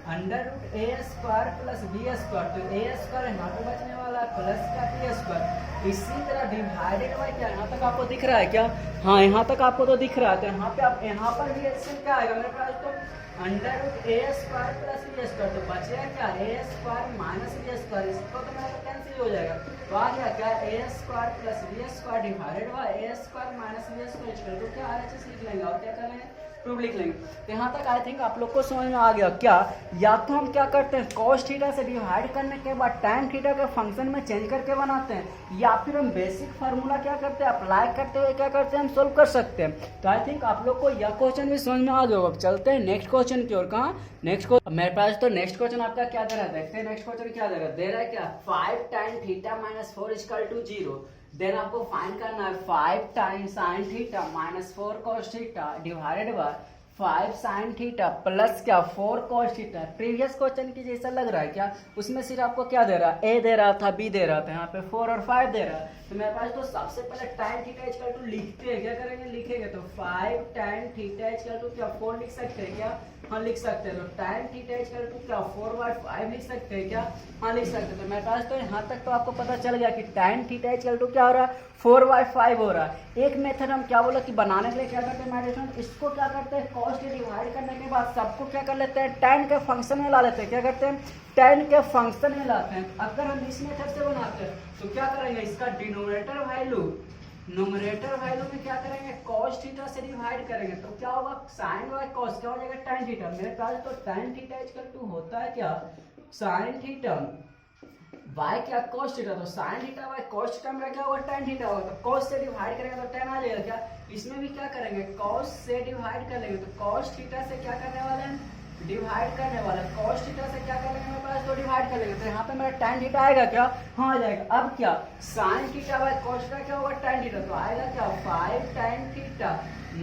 under root A square plus B square. तो ए स्क्वायर यहाँ पे बचने वाला है प्लस का बी स्क्वायर। इसी तरह डिवाइडेड बाय क्या, यहाँ तक आपको दिख रहा है क्या, हाँ यहाँ तक आपको तो दिख रहा है। तो यहाँ पे आप यहाँ पर भी एलसीएम क्या आएगा मेरे पास, तो under root A square plus B square. तो बचेगा क्या, A square minus B square. इसको तो मेरा कैंसिल हो जाएगा। तो आ गया क्या, A square plus B square divided by A square minus B square. तो क्या आरएचएस लिख लेंगे और क्या कर लेंगे, प्रूफ लिख लेंगे। तो यहाँ तक आई थिंक आप लोग को समझ में आ गया क्या, या तो हम क्या करते हैं cos थीटा से डिवाइड करने के बाद tan थीटा के फंक्शन में चेंज करके बनाते हैं, या फिर हम बेसिक फार्मूला क्या करते हैं, अप्लाई करते हुए क्या करते हैं, हम सोल्व कर सकते हैं। तो आई थिंक आप लोग को यह क्वेश्चन भी समझ में आ गया होगा। चलते हैं नेक्स्ट क्वेश्चन की ओर। कहाँ नेक्स्ट क्वेश्चन मेरे पास, तो नेक्स्ट क्वेश्चन आपका क्या दे रहा है, देखते हैं नेक्स्ट क्वेश्चन क्या दे रहा है। दे रहा है क्या, 5 tan theta minus 4 equal to 0। Then आपको फाइंड करना है 5 time sine theta minus 4 cos theta divided by 5 sine theta plus क्या 4 cos थीटा। प्रीवियस क्वेश्चन की जैसा लग रहा है क्या, उसमें सिर्फ आपको क्या दे रहा है, ए दे रहा था, बी दे रहा था, यहाँ पे 4 और 5 दे रहा है। तो मेरे पास तो सबसे पहले tan थीटा इक्वल टू लिखते हैं, क्या करेंगे लिखेंगे, तो 5 tan थीटा इक्वल टू क्या 4 लिख सकते हैं क्या, हाँ लिख सकते हैं। तो tan थीटा इक्वल टू क्या 4/5 लिख सकते हैं क्या, हाँ लिख सकते हैं। तो मेरे पास तो यहाँ तक तो आपको पता चल गया कि tan थीटा इक्वल टू क्या हो रहा है, 4/5 हो रहा है। एक मेथड हम क्या बोला कि बनाने के लिए क्या करते हैं मैथमेटिक्स, इसको क्या करते हैं cos से डिवाइड करने के बाद सबको क्या कर लेते हैं, tan के फंक्शन में ला लेते हैं। क्या करते हैं, tan के फंक्शन में लाते हैं। अगर हम इस मेथड से बनाते हैं तो क्या करेंगे, इसका डिनोमिनेटर वैल्यू न्यूमरेटर वैल्यू में क्या करेंगे, cos थीटा से डिवाइड करेंगे। तो क्या होगा, sin बाय cos क्या हो जाएगा, tan थीटा। मेरे पास तो tan थीटा इक्वल टू होता है क्या, sin थीटा बाय क्या cos थीटा। तो sin theta by cos theta मेरा क्या होगा, tan थीटा होगा। तो cos से डिवाइड करेंगे तो tan आ जाएगा क्या। इसमें भी क्या करेंगे, cos से डिवाइड कर लेंगे। तो cos थीटा से क्या करने वाले हैं, डिवाइड करने वाले। cos थीटा से क्या कर लेंगे मेरे पास, तो डिवाइड कर लेंगे। तो यहाँ पे मेरा tan थीटा आएगा क्या, हाँ आ जाएगा। अब क्या sin theta by cos theta क्या होगा, tan थीटा। तो आएगा क्या 5 tan थीटा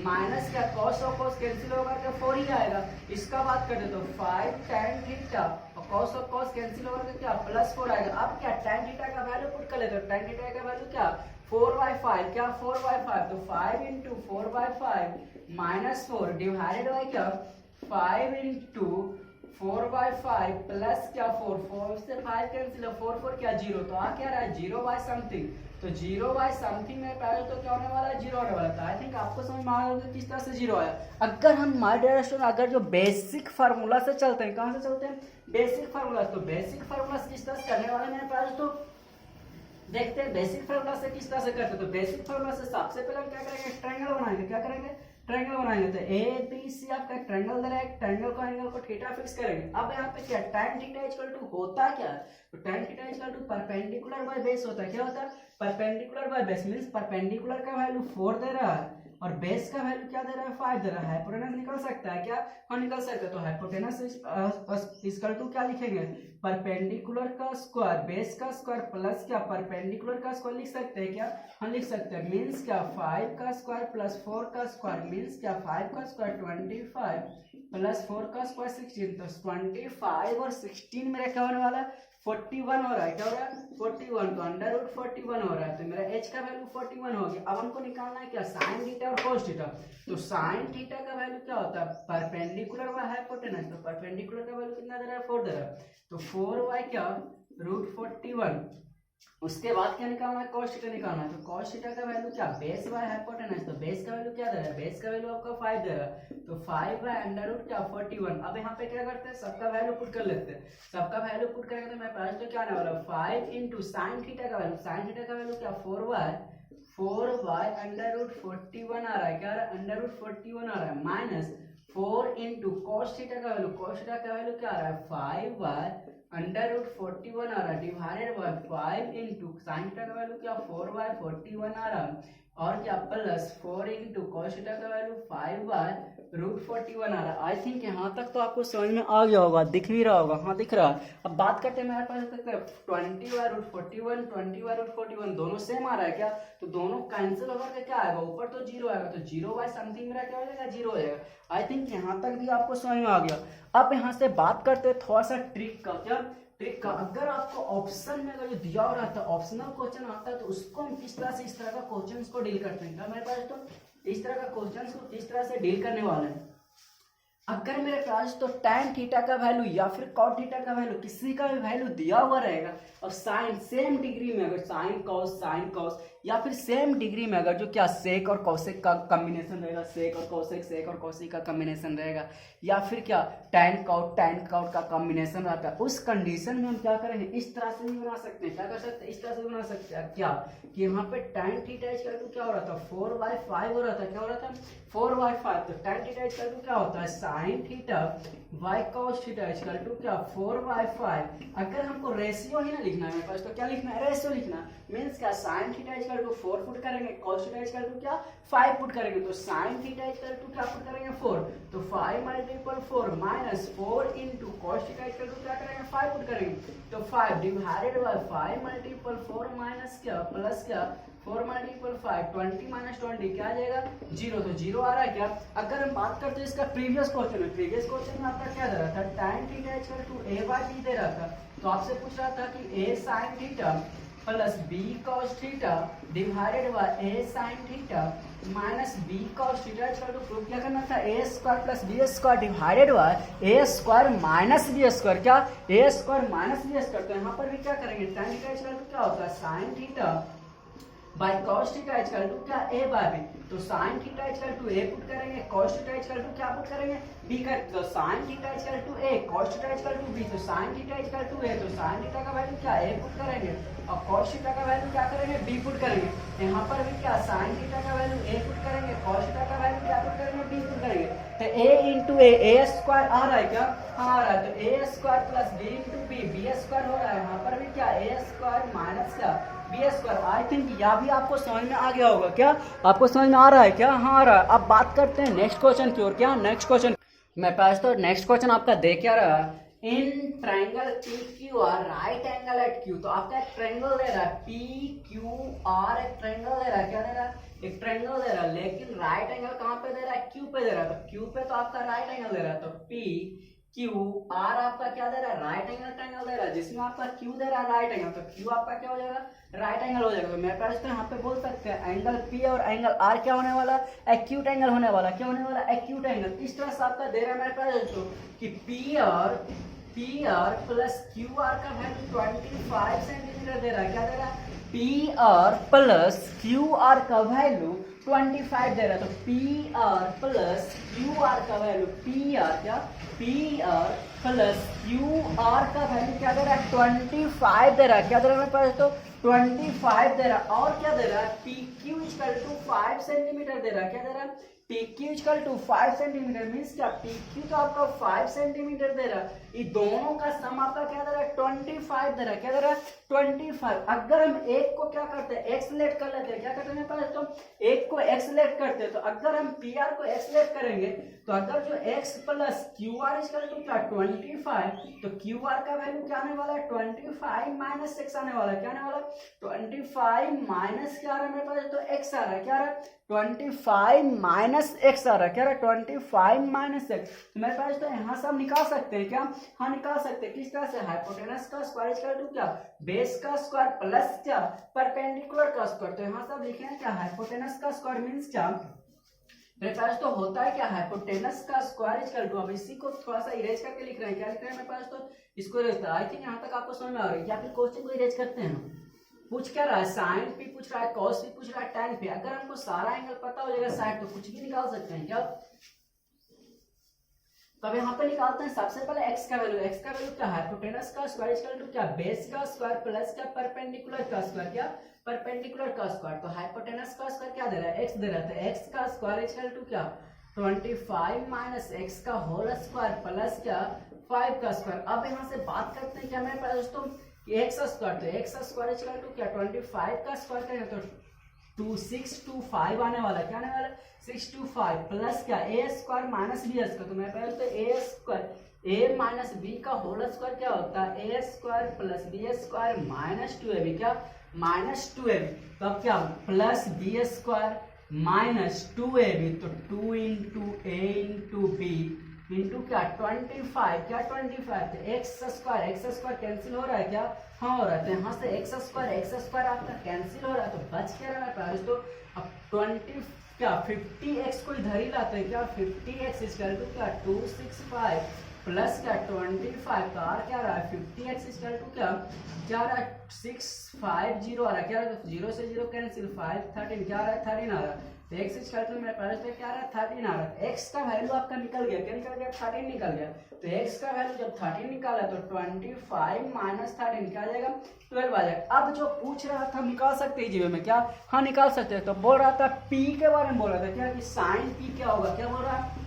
माइनस क्या cos और cos कैंसिल होकर के 4 ही आएगा। इसका बात करते तो 5 tan थीटा और cos कैंसिल होकर के क्या +4 आएगा। अब क्या tan थीटा का वैल्यू पुट कर लेते हो, tan थीटा का वैल्यू क्या 4/5 क्या 4/5। तो 5 इंटू 4/5 माइनस 4 डिवाइडेड बाय क्या 5 इंटू 4/5 प्लस क्या 4, 4 से 5 कैंसिल, 4 4 क्या 0, तो आ क्या रहा है 0/समथिंग। तो 0/समथिंग में पहले तो क्या होने वाला है 0 होने वाला था। आई थिंक आपको समझ में आ रहा है किस तरह से 0 आया। अगर हम माय डियर स्टूडेंट अगर जो बेसिक फार्मूला से चलते हैं, कहाँ से चलते हैं बेसिक फार्मूला, तो बेसिक फार्मूला से किस तरह से करने वाले मेरे पास, तो देखते हैं बेसिक फार्मूला से किस तरह से करते हैं। तो बेसिक फार्मूला से सबसे पहले हम क्या करेंगे ट्रायंगल बनाएंगे, क्या करेंगे ट्रायंगल बनाएंगे। तो ए बी सी आपका ट्रायंगल दे रहा है, ट्रायंगल का एंगल को थीटा फिक्स करेंगे। अब यहाँ पे क्या tan थीटा इक्वल टू होता क्या है, तो tan theta equal to perpendicular by base होता है। क्या होता है perpendicular by base, means perpendicular का वैल्यू 4 दे रहा है और बेस का वैल्यू क्या दे रहा है 5 दे रहा है। हाइपोटेनस निकल सकता है क्या, हाँ निकल सकता है। तो हाइपोटेनस इक्वल टू क्या लिखेंगे परपेंडिकुलर का स्क्वायर बेस का स्क्वायर प्लस क्या परपेंडिकुलर का स्क्वायर लिख सकते हैं क्या, हम लिख सकते हैं। मींस क्या 5 का स्क्वायर प्लस 4 का स्क्वायर, मींस क्या 5 का स्क्वायर 25 प्लस 4 का स्क्वायर 16, तो 25 और 16 मेरा क्या होने वाला है 41 हो रहा है। क्या हो रहा है 41, तो अंडर रूट 41 हो रहा है। तो मेरा h का वैल्यू 41 हो गया। अब हमको निकालना है क्या साइन थीटा और cos थीटा। तो साइन थीटा का वैल्यू क्या होता है परपेंडिकुलर बाय हाइपोटेनस, तो परपेंडिकुलर का वैल्यू कितना दे रहा है 4 दे रहा है। तो 4 क्या रूट 41। उसके बाद क्या निकालना है cos थीटा निकालना है। तो cos थीटा का वैल्यू क्या बेस बाय हाइपोटेनस, तो बेस का वैल्यू क्या दे रहा है बेस का वैल्यू आपका 5 दे रहा है। तो 5 बाय अंडर रूट क्या 41। अब यहाँ पे क्या करते हैं सबका वैल्यू पुट कर लेते हैं। सबका वैल्यू पुट करेंगे तो मेरे पास तो क्या आने वाला 5 इंटू साइन थीटा का वैल्यू, साइन थीटा का वैल्यू क्या 4 बाय अंडर रूट 41 आ रहा है। क्या आ रहा है अंडर रूट 41 आ रहा है, माइनस 4 इंटू कॉस थीटा का वैल्यू, कॉस थीटा का वैल्यू क्या आ रहा है 5 बाय अंडर रूट 41 आ रहा है divided by 5 into sine theta का वैल्यू क्या 4/41 आ रहा है और क्या प्लस 4 इंटू कॉस थीटा का वैल्यू 5/√41 आ रहा है। आई थिंक यहाँ तक तो आपको समझ में आ गया होगा, दिख भी रहा होगा, हाँ दिख रहा है। अब बात करते हैं मेरे पास 20/√41 20/√41 दोनों सेम आ रहा है क्या, तो दोनों कैंसिल होकर के क्या आएगा ऊपर तो 0 आएगा, तो 0/समथिंग मेरा क्या हो जाएगा 0 हो जाएगा। आई थिंक यहाँ तक भी आपको समझ में आ गया। अब यहाँ से बात करते हैं थोड़ा सा ट्रिक का। क्या ट्रिक का, अगर आपको ऑप्शन में अगर जो दिया हो रहा था ऑप्शनल क्वेश्चन आता है तो उसको हम किस तरह से इस तरह का क्वेश्चन को डील करते हैं। मेरे पास तो इस तरह का क्वेश्चन को किस तरह से डील करने वाले हैं। अगर मेरे पास तो tan थीटा का वैल्यू या फिर cot थीटा का वैल्यू किसी का भी वैल्यू दिया हुआ रहेगा और साइन सेम डिग्री में अगर साइन कॉस या फिर सेम डिग्री में अगर जो क्या सेक और कॉसेक का कॉम्बिनेशन रहेगा, सेक और कॉसेक का कॉम्बिनेशन रहेगा, या फिर क्या टैन काउट का कॉम्बिनेशन रहता है, उस कंडीशन में हम क्या करेंगे इस तरह से भी बना सकते हैं। क्या कर सकते हैं इस तरह से बना सकते हैं क्या कि यहाँ पे tan थीटा इक्वल टू क्या हो रहा था 4/5 हो रहा था। क्या हो रहा था 4/5, तो tan थीटा इक्वल टू क्या होता है sine theta by cos theta equal to क्या 4/5। अगर हमको रेशियो ही ना लिखना है मेरे पास तो क्या लिखना है रेशियो लिखना, मींस क्या sine theta equal to 4 put करेंगे, कॉस थीटा इक्वल टू क्या 5 पुट करेंगे। तो साइन थीटा इक्वल टू क्या पुट करेंगे 4, तो 5 multiple 4 minus 4 into cos theta equal to क्या करेंगे 5 पुट करेंगे। तो 5 डिवाइडेड बाय 5 मल्टीपल 4 माइनस क्या प्लस क्या 4 मल्टीपल 5 20 माइनस 20 क्या आ जाएगा 0, तो 0 आ रहा है क्या। अगर हम बात करते हैं इसका प्रीवियस क्वेश्चन में आपका क्या दे रहा था tan theta equal to a/t दे रहा था, तो आपसे पूछ रहा था कि a sin theta plus b cos theta divided by a sin theta minus b cos theta equal to prove क्या करना था a square plus b square divided by a square minus b square, क्या a square minus b square. तो यहाँ पर भी क्या करेंगे tan थीटा इक्वल टू क्या होता है sin theta by cos theta equal to क्या a बाय b, तो sin theta equal to a put करेंगे, cos थीटा इक्वल टू क्या पुट करेंगे b कर, तो sin theta equal to a cos theta equal to b, तो sin theta equal to a, तो sin theta का value क्या a पुट करेंगे और cos थीटा का वैल्यू क्या करेंगे b पुट करेंगे। यहाँ पर भी क्या sin थीटा का वैल्यू a पुट करेंगे, cos थीटा का वैल्यू क्या पुट करेंगे b पुट करेंगे। तो a इंटू a स्क्वायर आ रहा है क्या, हाँ आ रहा है, तो a square plus b into b square हो रहा है। यहाँ पर भी क्या a स्क्वायर माइनस क्या बी स्क्वायर। आई थिंक यह भी आपको समझ में आ गया होगा। क्या आपको समझ में आ रहा है क्या, हाँ आ रहा है। अब बात करते हैं नेक्स्ट क्वेश्चन की ओर। क्या नेक्स्ट क्वेश्चन मेरे पास तो नेक्स्ट क्वेश्चन आपका दे क्या रहा है in triangle P Q R right angle at Q. तो आपका एक ट्राइंगल दे रहा है पी क्यू आर, एक ट्राइंगल दे रहा है, क्या दे रहा है एक ट्राइंगल दे रहा है, लेकिन राइट एंगल कहाँ पे दे रहा है क्यू पे दे रहा है। तो क्यू पे तो आपका राइट एंगल दे रहा है, तो पी क्यू, आर आपका क्या दे रहा है, राइट एंगल ट्रायंगल दे रहा है, जिसमें आपका क्यू दे रहा है राइट एंगल, तो क्यू आपका क्या हो जाएगा, राइट एंगल हो जाएगा। तो मेरे पास तो यहाँ पे बोल सकते हैं एंगल पी और एंगल आर क्या होने वाला, एक्यूट एंगल होने वाला, क्या होने वाला, एक्यूट एंगल। इस तरह से आपका दे रहा है मेरे पास तो कि P R plus Q are का वैल्यू 25 सेंटीमीटर दे रहा है, क्या दे रहा है, P R plus Q are का वैल्यू 25 दे रहा है। तो P R plus Q are का वैल्यू, पी आर क्या, P R plus Q are का वैल्यू क्या दे रहा है, 25 दे रहा है, क्या दे रहा है मेरे पास तो 25 दे रहा है। और क्या दे रहा है, P Q equal to 5 centimetre दे रहा है, क्या दे रहा है, P Q equal to 5 centimetre means क्या, पी क्यू तो आपका 5 सेंटीमीटर दे रहा है, ये दोनों का सम आपका क्या दे रहा है, 25 दे रहा है, क्या दे रहा है, 25। अगर हम एक को क्या करते हैं, एक्स लेट कर लेते हैं, क्या करते हैं पहले तो एक को एक्स लेट करते हैं, तो अगर हम पी आर को एक्स लेट करेंगे तो अगर जो x plus Q R equal to क्या 25, तो क्यू आर का वैल्यू क्या आने वाला है, 25 माइनस एक्स आने वाला है, क्या आने वाला है, 25 माइनस क्या आ रहा है मेरे पास तो एक्स आ रहा है, क्या आ रहा है 25 माइनस एक्स आ रहा है, क्या आ रहा है 25 माइनस एक्स। तो मेरे पास तो यहाँ से हम निकाल सकते हैं, क्या, हाँ निकाल सकते हैं, किस तरह से, हाइपोटेनस का स्क्वायर इक्वल टू क्या, बेस का स्क्वायर प्लस क्या, परपेंडिकुलर का स्क्वायर। तो यहाँ से आप लिखे हैं क्या, हाइपोटेनस का स्क्वायर मीन्स क्या, मेरे पास तो होता है क्या, हाइपोटेनस का स्क्वायर इक्वल टू, अब इसी को थोड़ा सा इरेज करके लिख रहे हैं, क्या लिख रहे हैं मेरे पास तो इसको इरेज। आई थिंक यहाँ तक आपको समझ में आ रही है, या फिर क्वेश्चन को इरेज करते हैं, पूछ क्या रहा है, साइन पी पूछ रहा है, कॉस पी पूछ रहा है, टैन पी। अगर हमको सारा एंगल पता हो जाएगा साइड तो कुछ भी निकाल सकते हैं क्या। तो अब यहाँ पे निकालते हैं सबसे पहले x का वैल्यू, x का वैल्यू क्या है, हाइपोटेनस का स्क्वायर इक्वल टू क्या, बेस का स्क्वायर प्लस क्या, परपेंडिकुलर का स्क्वायर, क्या परपेंडिकुलर का स्क्वायर। तो हाइपोटेनस का स्क्वायर क्या दे रहा है, x दे रहा है, तो x का स्क्वायर इक्वल टू क्या 25 माइनस x का होल स्क्वायर प्लस क्या 5 का स्क्वायर। अब यहाँ से बात करते हैं क्या मेरे पास दोस्तों, एक्स स्क्वायर, तो एक्स स्क्वायर इक्वल टू क्या 25 का स्क्वायर करेंगे तो 2625 आने वाला, क्या आने वाला 625 प्लस क्या A square minus B square. तो मेरे पास तो A square A minus B का होल स्क्वायर क्या होता है, A square plus B square minus 2ab, क्या माइनस 2ab। तो अब क्या plus B square minus 2ab, तो 2 इंटू ए इंटू बी इंटू क्या 25, क्या 25, तो एक्स स्क्वायर कैंसिल हो रहा है, क्या हाँ हो रहा है, तो यहाँ से एक्स स्क्वायर आपका कैंसिल हो रहा है, तो बच क्या रहा है प्राइस तो अब 20 क्या 50x को इधर ही लाते हैं, क्या 50x इक्वल टू क्या 265 प्लस क्या 25, तो आर क्या रहा है 50x इक्वल टू क्या रहा है 650 आ रहा है, क्या रहा है 0 से 0 कैंसिल 5 13 क्या आ रहा है 13 आ रहा है। तो x इक्वल टू मेरे पास तो क्या आ रहा है 13 आ रहा है, x का वैल्यू आपका निकल गया, क्या निकल गया 13 निकल गया। तो x का वैल्यू जब 13 निकाला तो 25 माइनस 13 क्या आ जाएगा 12 आ जाएगा। अब जो पूछ रहा था निकाल सकते हैं जीवे में, क्या हाँ निकाल सकते हैं। तो बोल रहा था p के बारे में बोल रहा था क्या कि साइन p क्या होगा, क्या बोल रहा है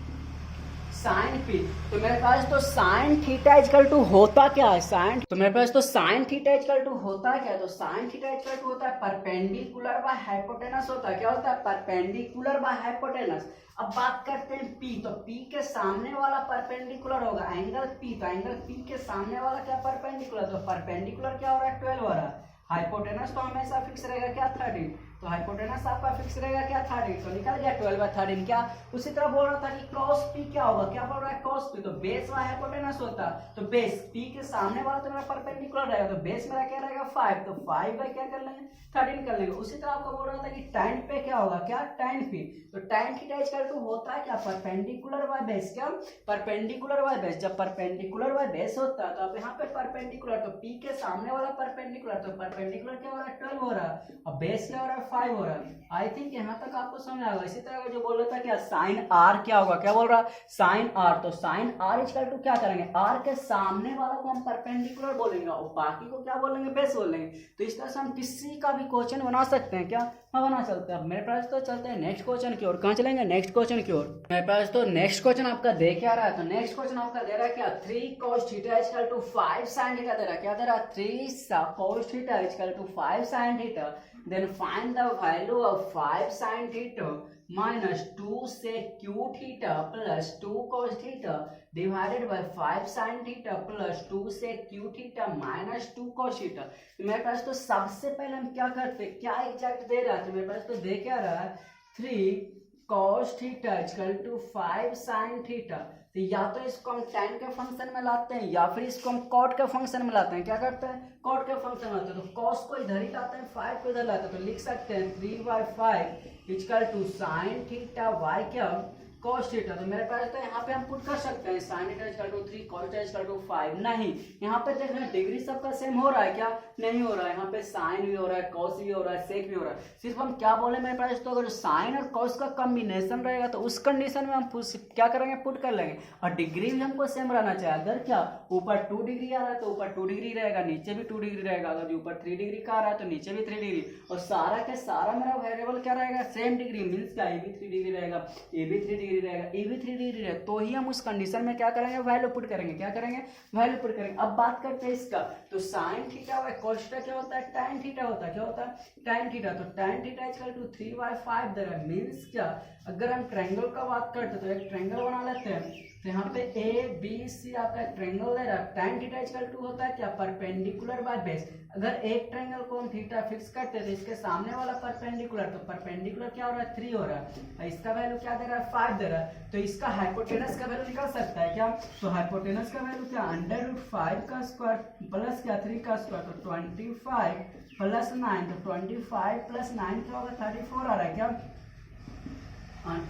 साइन पी। तो मेरे पास तो साइन थीटा इक्वल टू होता क्या है, साइन तो मेरे पास तो साइन थीटा इक्वल टू होता है क्या, तो साइन थीटा इक्वल टू होता है परपेंडिकुलर बाय हाइपोटेनस होता है, क्या होता है परपेंडिकुलर बाय हाइपोटेनस। अब बात करते हैं पी, तो पी के सामने वाला परपेंडिकुलर होगा एंगल पी, तो एंगल पी के सामने वाला क्या परपेंडिकुलर, तो परपेंडिकुलर क्या हो रहा है 12 हो रहा है, हाइपोटेनस तो हमेशा फिक्स रहेगा क्या 13, तो हाइपोटेनस आपका फिक्स रहेगा क्या 13, तो निकल गया 12/13 क्या। उसी तरह बोल रहा था कि cos p क्या होगा, क्या बोल रहा है cos p, तो बेस वाला हाइपोटेनस होता, तो बेस p के सामने वाला तो मेरा परपेंडिकुलर रहेगा, तो बेस मेरा क्या रहेगा 5, तो 5 बाय क्या कर लेंगे 13 कर लेंगे। उसी तरह आपको बोल रहा था कि tan पे क्या होगा, क्या tan p, तो tan थीटा इक्वल टू होता है क्या परपेंडिकुलर बाय बेस, क्या परपेंडिकुलर बाय बेस। जब परपेंडिकुलर बाय बेस होता है तो अब यहाँ पे परपेंडिकुलर, तो p के सामने वाला परपेंडिकुलर, तो परपेंडिकुलर क्या हो रहा है 12 हो रहा है और बेस क्या हो रहा है 5 हो रहा है। आई थिंक यहाँ तक आपको समझ आएगा। इसी तरह जो बोल रहा था क्या साइन आर क्या होगा, क्या बोल रहा साइन आर, तो साइन आर इक्वल टू क्या करेंगे आर के सामने वाला को हम परपेंडिकुलर बोलेंगे और बाकी को क्या बोलेंगे बेस बोलेंगे। तो इस तरह से हम किसी का भी क्वेश्चन बना सकते हैं, क्या हाँ बना सकते हैं। मेरे पास तो चलते हैं नेक्स्ट क्वेश्चन की ओर, कहाँ चलेंगे नेक्स्ट क्वेश्चन की ओर। मेरे पास तो नेक्स्ट क्वेश्चन आपका दे क्या रहा है, तो नेक्स्ट क्वेश्चन आपका दे रहा है क्या 3 cos theta equal to 5 sin theta दे रहा है, क्या दे रहा है 3 cos theta equal to 5 sin theta, then find the value of 5 sin theta minus 2 sec q theta plus 2 cos theta divided by 5 sin theta plus 2 sec q theta minus 2 cos theta। मेरे पास तो सबसे पहले हम क्या करते हैं, क्या एग्जैक्ट दे रहा है, तो मेरे पास तो दे क्या रहा है 3 cos theta equal to 5 sin theta तो या तो इसको हम tan के फंक्शन में लाते हैं या फिर इसको हम cot के फंक्शन में लाते हैं। क्या करते हैं, cot के फंक्शन में लाते हैं। तो cos को इधर ही लाते हैं, 5 को इधर लाते हैं, तो लिख सकते हैं 3/5 equal to sine theta y क्या cos थीटा। तो मेरे पास तो यहाँ पे हम पुट कर सकते हैं sin theta equal to 3 cos theta equal to 5। नहीं, यहाँ पे देख रहे हैं डिग्री सबका सेम हो रहा है क्या, नहीं हो रहा है। यहाँ पे साइन भी हो रहा है, cos भी हो रहा है, सेक भी हो रहा है। सिर्फ हम क्या बोले मेरे पास, तो अगर साइन और cos का कॉम्बिनेशन रहेगा तो उस कंडीशन में हम क्या करेंगे, पुट कर लेंगे। और डिग्री भी हमको सेम रहना चाहिए। अगर क्या ऊपर 2 डिग्री आ रहा है तो ऊपर 2 डिग्री रहेगा, नीचे भी 2 डिग्री रहेगा। अगर ऊपर 3 डिग्री का आ रहा है तो नीचे भी 3 डिग्री। और सारा के सारा मेरा वेरिएबल क्या रहेगा, सेम डिग्री। मीन्स क्या, ये भी 3 डिग्री रहेगा, ये भी 3 डिग्री रहेगा, ये भी 3 डिग्री रहेगा। तो ही हम उस कंडीशन में क्या करेंगे, वैल्यू पुट करेंगे। क्या करेंगे, वैल्यू पुट करेंगे। अब बात करते हैं इसका। तो sine theta by cos theta क्या होता है, tan थीटा होता है। क्या होता है, tan थीटा। तो tan थीटा इक्वल टू 3/5 दे रहा है। मीन्स क्या, अगर हम ट्रायंगल का बात करते हैं तो एक ट्रायंगल बना लेते हैं। तो यहाँ पे ABC आपका ट्रायंगल दे रहा है। tan थीटा इक्वल टू होता है क्या, परपेंडिकुलर बाय बेस। अगर एक ट्रायंगल को हम थीटा फिक्स करते हैं तो इसके सामने वाला परपेंडिकुलर, तो परपेंडिकुलर क्या हो रहा है, 3 हो रहा है। इसका वैल्यू क्या दे रहा है, 5 दे रहा है। तो इसका हाइपोटेनस का वैल्यू निकाल सकता है क्या, तो हाइपोटेनस का वैल्यू क्या, √5 का स्क्वायर प्लस क्या 3 का स्क्वायर। तो 25 प्लस 9, तो 25 प्लस 9 क्या होगा, 34 आ रहा है क्या,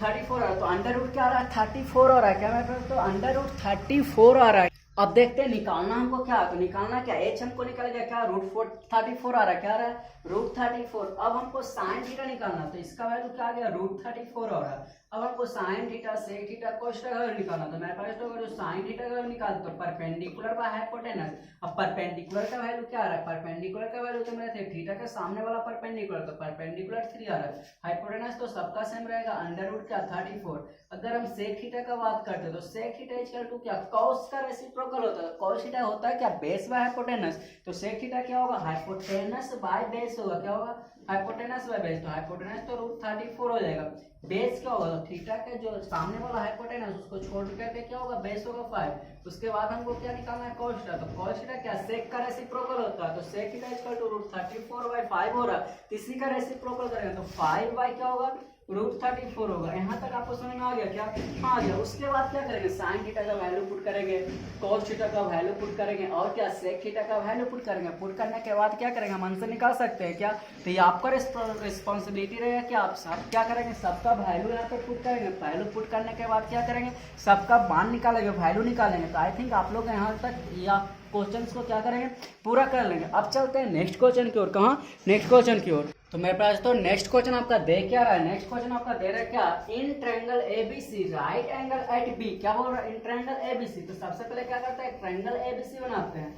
34 आ रहा है। तो अंडर रूट क्या आ रहा है, 34 आ रहा है क्या मेरे पास, तो अंडर रूट 34 आ रहा है। अब देखते हैं निकालना हमको क्या है। तो निकालना क्या, एच हमको निकालेगा क्या, √34 आ रहा है। क्या आ रहा है, √34। अब हमको साइन थीटा निकालना, तो इसका वैल्यू क्या आ गया, √34 आ रहा है। अब हमको sine theta sec theta cos theta का वैल्यू निकालना। तो मेरे पास तो अगर साइन थीटा का वैल्यू निकाल तो परपेंडिकुलर बाय हाइपोटेनस। अब परपेंडिकुलर का वैल्यू क्या आ रहा है, परपेंडिकुलर का वैल्यू तो मेरे थे थीटा के सामने वाला परपेंडिकुलर, तो परपेंडिकुलर 3 आ रहा है। हाइपोटेनस तो सबका सेम रहेगा, अंडर रूट क्या 34। अगर हम सेक थीटा का बात करते हैं तो सेक थीटा इक्वल टू क्या, cos का रेसिप्रोकल होता है। cos थीटा होता है क्या, बेस बाय हाइपोटेनस। तो सेक थीटा क्या होगा, हाइपोटेनस बाय बेस होगा। क्या होगा, हाइपोटेनस बाय बेस। तो हाइपोटेनस तो √34 हो जाएगा। बेस क्या होगा, तो थीटा के जो सामने वाला हाइपोटेनस उसको छोड़ करके क्या होगा, बेस होगा 5। उसके बाद हमको क्या निकालना है, cos थीटा। तो cos थीटा क्या, सेक का रेसिप्रोकल होता है। तो सेक थीटा इक्वल टू √34/5 हो रहा है। इसी का रेसिप्रोकल करेंगे तो 5 बाय क्या होगा, √34 होगा। यहाँ तक आपको समझ में आ गया क्या, हाँ आ गया। उसके बाद क्या करेंगे, साइन थीटा का वैल्यू पुट करेंगे, cos थीटा का वैल्यू पुट करेंगे, और क्या सेक थीटा का वैल्यू पुट करेंगे। पुट करने के बाद क्या करेंगे, हम आंसर निकाल सकते हैं क्या। तो ये आपका रिस्पॉन्सिबिलिटी रहेगा कि आप सब क्या करेंगे, सबका वैल्यू यहाँ पे पुट करेंगे। वैल्यू पुट करने के बाद क्या करेंगे, सबका मान निकालेंगे, वैल्यू निकालेंगे। तो आई थिंक आप लोग यहाँ तक या क्वेश्चंस को क्या करेंगे, पूरा कर लेंगे। अब चलते हैं नेक्स्ट क्वेश्चन की ओर। कहाँ, नेक्स्ट क्वेश्चन की ओर। तो मेरे पास तो नेक्स्ट क्वेश्चन आपका दे क्या रहा है, नेक्स्ट क्वेश्चन आपका दे रहा है क्या, in triangle ABC right angle at B। क्या बोल रहा है, इन ट्रायंगल ABC। तो सबसे पहले क्या करते हैं, ट्रायंगल ABC बनाते हैं।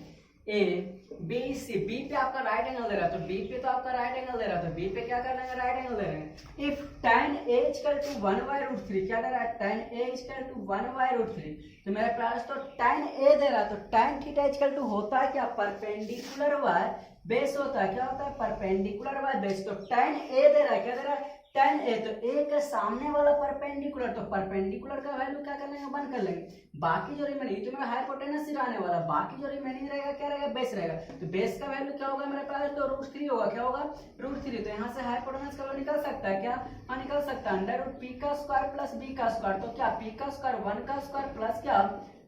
ABC, B पे आपका राइट एंगल दे रहा है, तो B पे तो आपका राइट एंगल दे रहा है, तो B पे क्या कर लेंगे, राइट एंगल दे लेंगे। If tan A equal to 1/√3, क्या दे रहा है, tan A इक्वल टू 1/√3। तो मेरे पास तो tan A दे रहा है, तो tan थीटा इक्वल टू होता है क्या, परपेंडिकुलर बाय बेस होता है। क्या होता है, परपेंडिकुलर बाय बेस। तो tan A दे रहा है, क्या दे रहा है, tan A। तो A के सामने वाला परपेंडिकुलर, तो परपेंडिकुलर का वैल्यू क्या कर लेंगे, 1 कर लेंगे। बाकी जो रिमेनिंग, तो मेरा हाइपोटेनस ही रहने वाला, बाकी जो रिमेनिंग रहेगा क्या रहेगा, बेस रहेगा। तो बेस का वैल्यू क्या होगा मेरे पास, तो √3 होगा। क्या होगा, √3। तो यहाँ से हाइपोटेनस का वैल्यू निकल सकता है क्या, हाँ निकल सकता है, अंडर√p का स्क्वायर प्लस b का स्क्वायर। तो क्या p का स्क्वायर 1 का स्क्वायर प्लस क्या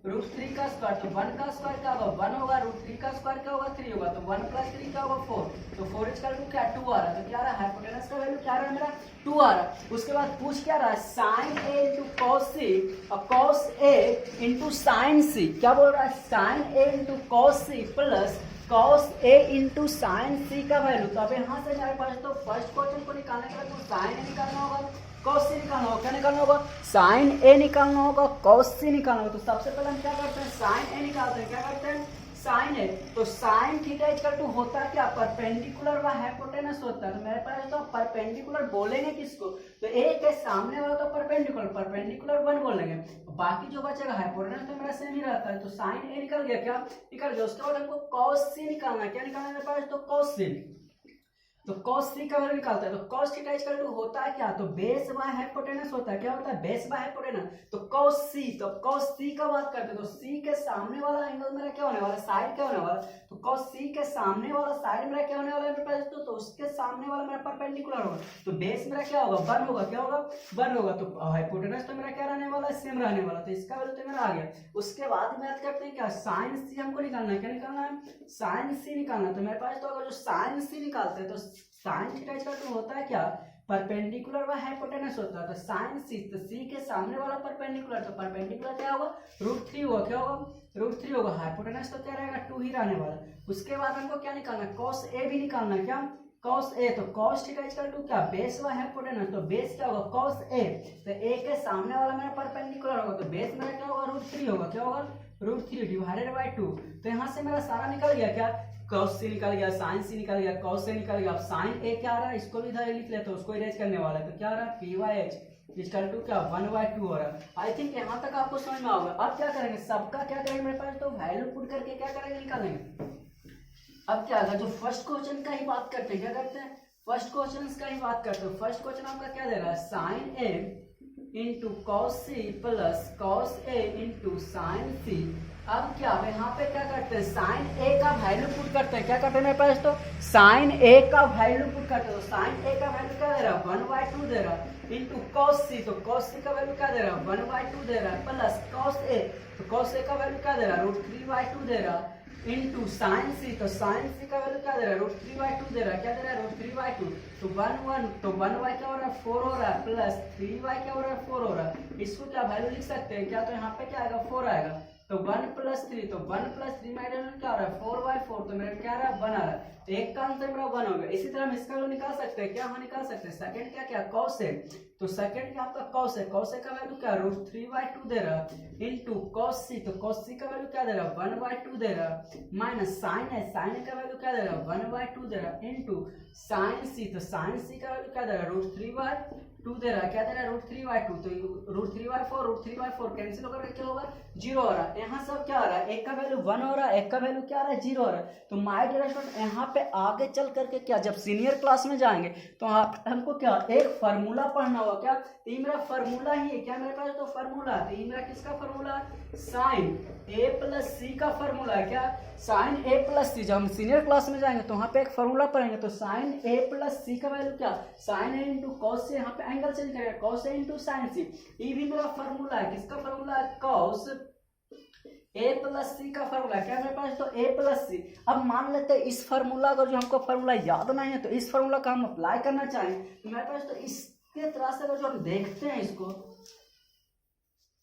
√3 का स्क्वायर। तो 1 का स्क्वायर क्या होगा, 1 होगा, √3 का स्क्वायर क्या होगा, 3 होगा। तो 1 प्लस 3 क्या होगा, 4। तो 4 इक्वल टू क्या, 2 आ रहा है। तो क्या आ रहा है, हाइपोटेनस का वैल्यू क्या आ रहा है मेरा, 2 आ रहा है। उसके बाद पूछ क्या रहा है, sine A into cos C और cos A into sine C। क्या बोल रहा है, sine A into cos C plus cos A into sine C का वैल्यू। तो अब यहाँ से मेरे पास तो फर्स्ट क्वेश्चन को निकालने के बाद साइन A निकालना होगा, cos C निकालना होगा। क्या निकालना होगा, साइन A निकालना होगा, cos C निकालना होगा। तो सबसे पहले हम क्या करते हैं, साइन A निकालते हैं। क्या करते हैं, साइन A। तो साइन थीटा इक्वल टू होता है क्या, परपेंडिकुलर व हाइपोटेनस होता है। तो मेरे पास तो परपेंडिकुलर बोलेंगे किसको, तो A के सामने वाला तो परपेंडिकुलर 1 बोलेंगे। बाकी जो बचेगा हाइपोटेनस तो मेरा सेम ही रहता है। तो साइन A निकल गया, क्या निकल गया। उसके बाद हमको cos C निकालना है। क्या निकालना है मेरे पास, तो cos C। तो cos c का वैल्यू निकालता है, तो cos थीटा इक्वल टू होता है क्या, तो बेस बाय हाइपोटेनस होता है, क्या होता है, बेस बाय हाइपोटेनस। तो cos c, तो cos c का बात करते हैं, तो c के सामने वाला एंगल मेरा क्या होने वाला, साइड क्या होने वाला, तो cos c के सामने वाला साइड मेरा क्या होने वाला है, तो उसके सामने वाला मेरा परपेंडिकुलर होगा, तो बेस मेरा क्या होगा, 1 होगा, क्या होगा, 1 होगा, तो हाइपोटेनस तो मेरा क्या रहने वाला है, सेम रहने वाला, तो इसका वैल्यू तो मेरा आ गया। उसके बाद मैथ करते हैं क्या, sin c हमको निकालना है, क्या निकालना है, sin c निकालना है। तो मेरे पास तो अगर जो sin c निकालते हैं तो sin थीटा इक्वल टू होता है क्या, परपेंडिकुलर बाय हाइपोटेनस होता है, तो sin c, तो c के सामने वाला परपेंडिकुलर, तो परपेंडिकुलर क्या होगा, √3 होगा, क्या होगा, √3 होगा, हाइपोटेनस तो क्या रहेगा, 2 ही रहने वाला। उसके बाद हमको क्या निकालना है, cos a भी निकालना है, क्या cos a, तो cos थीटा इक्वल टू क्या, बेस बाय हाइपोटेनस, तो बेस क्या होगा, cos a, तो a के सामने वाला मेरा परपेंडिकुलर होगा, तो बेस मेरा क्या होगा, √3 होगा, क्या होगा, √3 डिवाइडेड बाय 2। तो यहाँ से मेरा सारा निकल गया, क्या cos c निकल गया, sin c निकल गया, cos a निकल गया। अब sin a क्या आ रहा है, इसको भी इधर लिख लेते हैं, उसको इरेज करने वाला है, तो क्या आ रहा है, p/h इक्वल टू क्या 1/2 हो रहा है। आई थिंक यहाँ तक आपको समझ में आओगे। अब क्या करेंगे, सबका क्या करेंगे, मेरे पास तो वैल्यू पुट करके क्या करेंगे, निकालेंगे। अब क्या अगर जो फर्स्ट क्वेश्चन का ही बात करते हैं, क्या करते हैं, फर्स्ट क्वेश्चन का ही बात करते हो। फर्स्ट क्वेश्चन आपका क्या दे रहा है, sin a into cos c plus cos a into sin c। अब क्या अब यहाँ पे क्या करते हैं, sin a का वैल्यू पुट करते हैं, क्या करते हैं मेरे पास तो sin a का वैल्यू पुट करते हैं, तो sin a का वैल्यू क्या दे रहा है, 1/2 दे रहा है, इंटू cos c, तो cos c का वैल्यू क्या दे रहा है, 1/2 दे रहा है, प्लस cos a, तो cos a का वैल्यू क्या दे रहा है, √3/2 दे रहा है, इंटू sin c, तो sin c का वैल्यू क्या दे रहा है, √3/2 दे रहा है, क्या दे रहा है, √3/2, तो 1 तो 1y क्या हो रहा है, 4 हो रहा है, प्लस 3y क्या हो रहा है, 4 हो रहा है। इसको क्या वैल्यू लिख सकते हैं क्या, तो यहाँ पे क्या आएगा, 4 आएगा, तो 1 + 3, तो 1 + 3 में क्या आ रहा है, 4/4, तो मेरा क्या आ रहा है, 1 आ रहा है, तो एक का आंसर मेरा 1 हो गया। इसी तरह हम इसका वैल्यू निकाल सकते हैं, क्या हम निकाल सकते हैं, सेकंड क्या क्या cos है, तो सेकंड क्या आपका cos है, cos का वैल्यू क्या √3/2 दे रहा है, इंटू cos c, तो cos c का वैल्यू क्या दे रहा है, 1/2 दे रहा है, माइनस sin है, sin का वैल्यू क्या दे रहा है, 1/2 दे रहा है, इंटू sin c, तो sin c का वैल्यू क्या दे रहा है, √3/2 दे रहा है, क्या दे रहा है, √3/2, तो √3/4 कैंसिल होकर क्या होगा, 0 हो रहा है। यहाँ सब क्या हो रहा है, एक का वैल्यू 1 हो रहा है, एक का वैल्यू क्या आ रहा है, 0 हो रहा है। तो माय डियर स्टूडेंट यहाँ पे आगे चल करके क्या, जब सीनियर क्लास में जाएंगे तो हमको क्या एक फार्मूला पढ़ना होगा, क्या तो ये मेरा फार्मूला ही है, क्या मेरे पास तो फार्मूला है, तो ये मेरा किसका फार्मूला है, sin a + c का फार्मूला है, क्या sin a + c। जब हम सीनियर क्लास में जाएंगे तो वहाँ पे एक फार्मूला पढ़ेंगे, तो sin a + c का वैल्यू क्या, sin a into cos c, यहाँ पे एंगल चेंज करेगा, cos a into sin c। ये भी मेरा फार्मूला है, किसका फार्मूला है, cos a + c का फार्मूला, क्या मेरे पास तो a + c। अब मान लेते हैं इस फार्मूला का जो हमको फार्मूला याद नहीं है, तो इस फार्मूला का हम अप्लाई करना चाहें, तो मेरे पास तो इसके तरह से अगर जो हम देखते हैं इसको,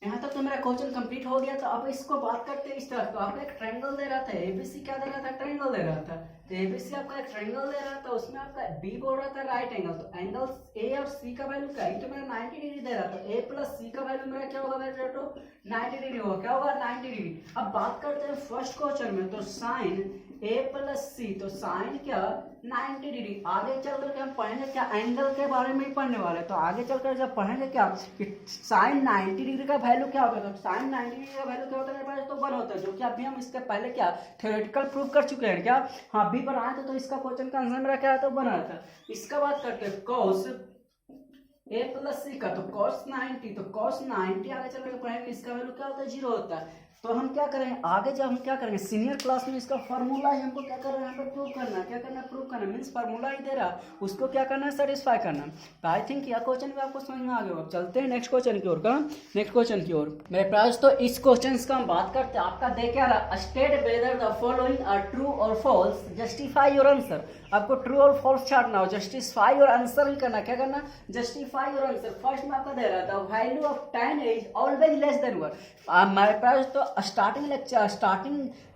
यहाँ तक तो मेरा क्वेश्चन कंप्लीट हो गया। तो अब इसको बात करते हैं इस तरफ, तो आपका एक ट्रायंगल दे रहा था, एबीसी क्या दे रहा था, ट्रायंगल दे रहा था, तो एबीसी आपका एक ट्रायंगल दे रहा था, उसमें आपका बी बोल रहा था राइट एंगल, तो एंगल ए और सी का वैल्यू क्या है, तो मेरा 90 डिग्री दे रहा था, ए + सी का वैल्यू मेरा क्या होगा, मेरा तो 90 डिग्री होगा, क्या होगा 90 डिग्री। अब बात करते हैं फर्स्ट क्वेश्चन में, तो sin a + c, तो sin क्या 90 डिग्री। आगे चल करके हम पढ़ेंगे क्या, एंगल के बारे में ही पढ़ने वाले, तो आगे चलकर जब पढ़ेंगे क्या कि sin 90 डिग्री का वैल्यू क्या होगा, तो sin 90 डिग्री का वैल्यू क्या होता है, मेरे पास तो 1 होता है, जो कि अभी हम इसके पहले क्या थ्योरेटिकल प्रूव कर चुके हैं, क्या हाँ अभी बनाए थे, तो इसका क्वेश्चन का आंसर मेरा क्या है, तो बना था। इसका बात करते हैं cos a + c का, तो cos 90, तो cos 90 आगे चल कर पढ़ेंगे, इसका वैल्यू क्या होता है, 0 होता है। तो हम क्या करेंगे आगे, जब हम क्या करेंगे सीनियर क्लास में, इसका फार्मूला ही हमको क्या करना है, यहाँ पे प्रूव करना है, क्या करना है, प्रूव करना है, मीन्स फार्मूला ही दे रहा, उसको क्या करना है, सेटिस्फाई करना। तो आई थिंक यह क्वेश्चन भी आपको समझ में आ गया। अब चलते हैं नेक्स्ट क्वेश्चन की ओर। का नेक्स्ट क्वेश्चन की ओर मेरे पास तो इस क्वेश्चन का हम बात करते हैं, आपका देख क्या रहा, state whether the following are true और फॉल्स, जस्टिफाई योर आंसर। आपको ट्रू और फॉल्स छाड़ना हो, जस्टिफाई योर आंसर ही करना, क्या करना, जस्टिफाई योर आंसर। फर्स्ट में आपका दे रहा था value of tan is always less than 1। हमारे पास तो स्टार्टिंग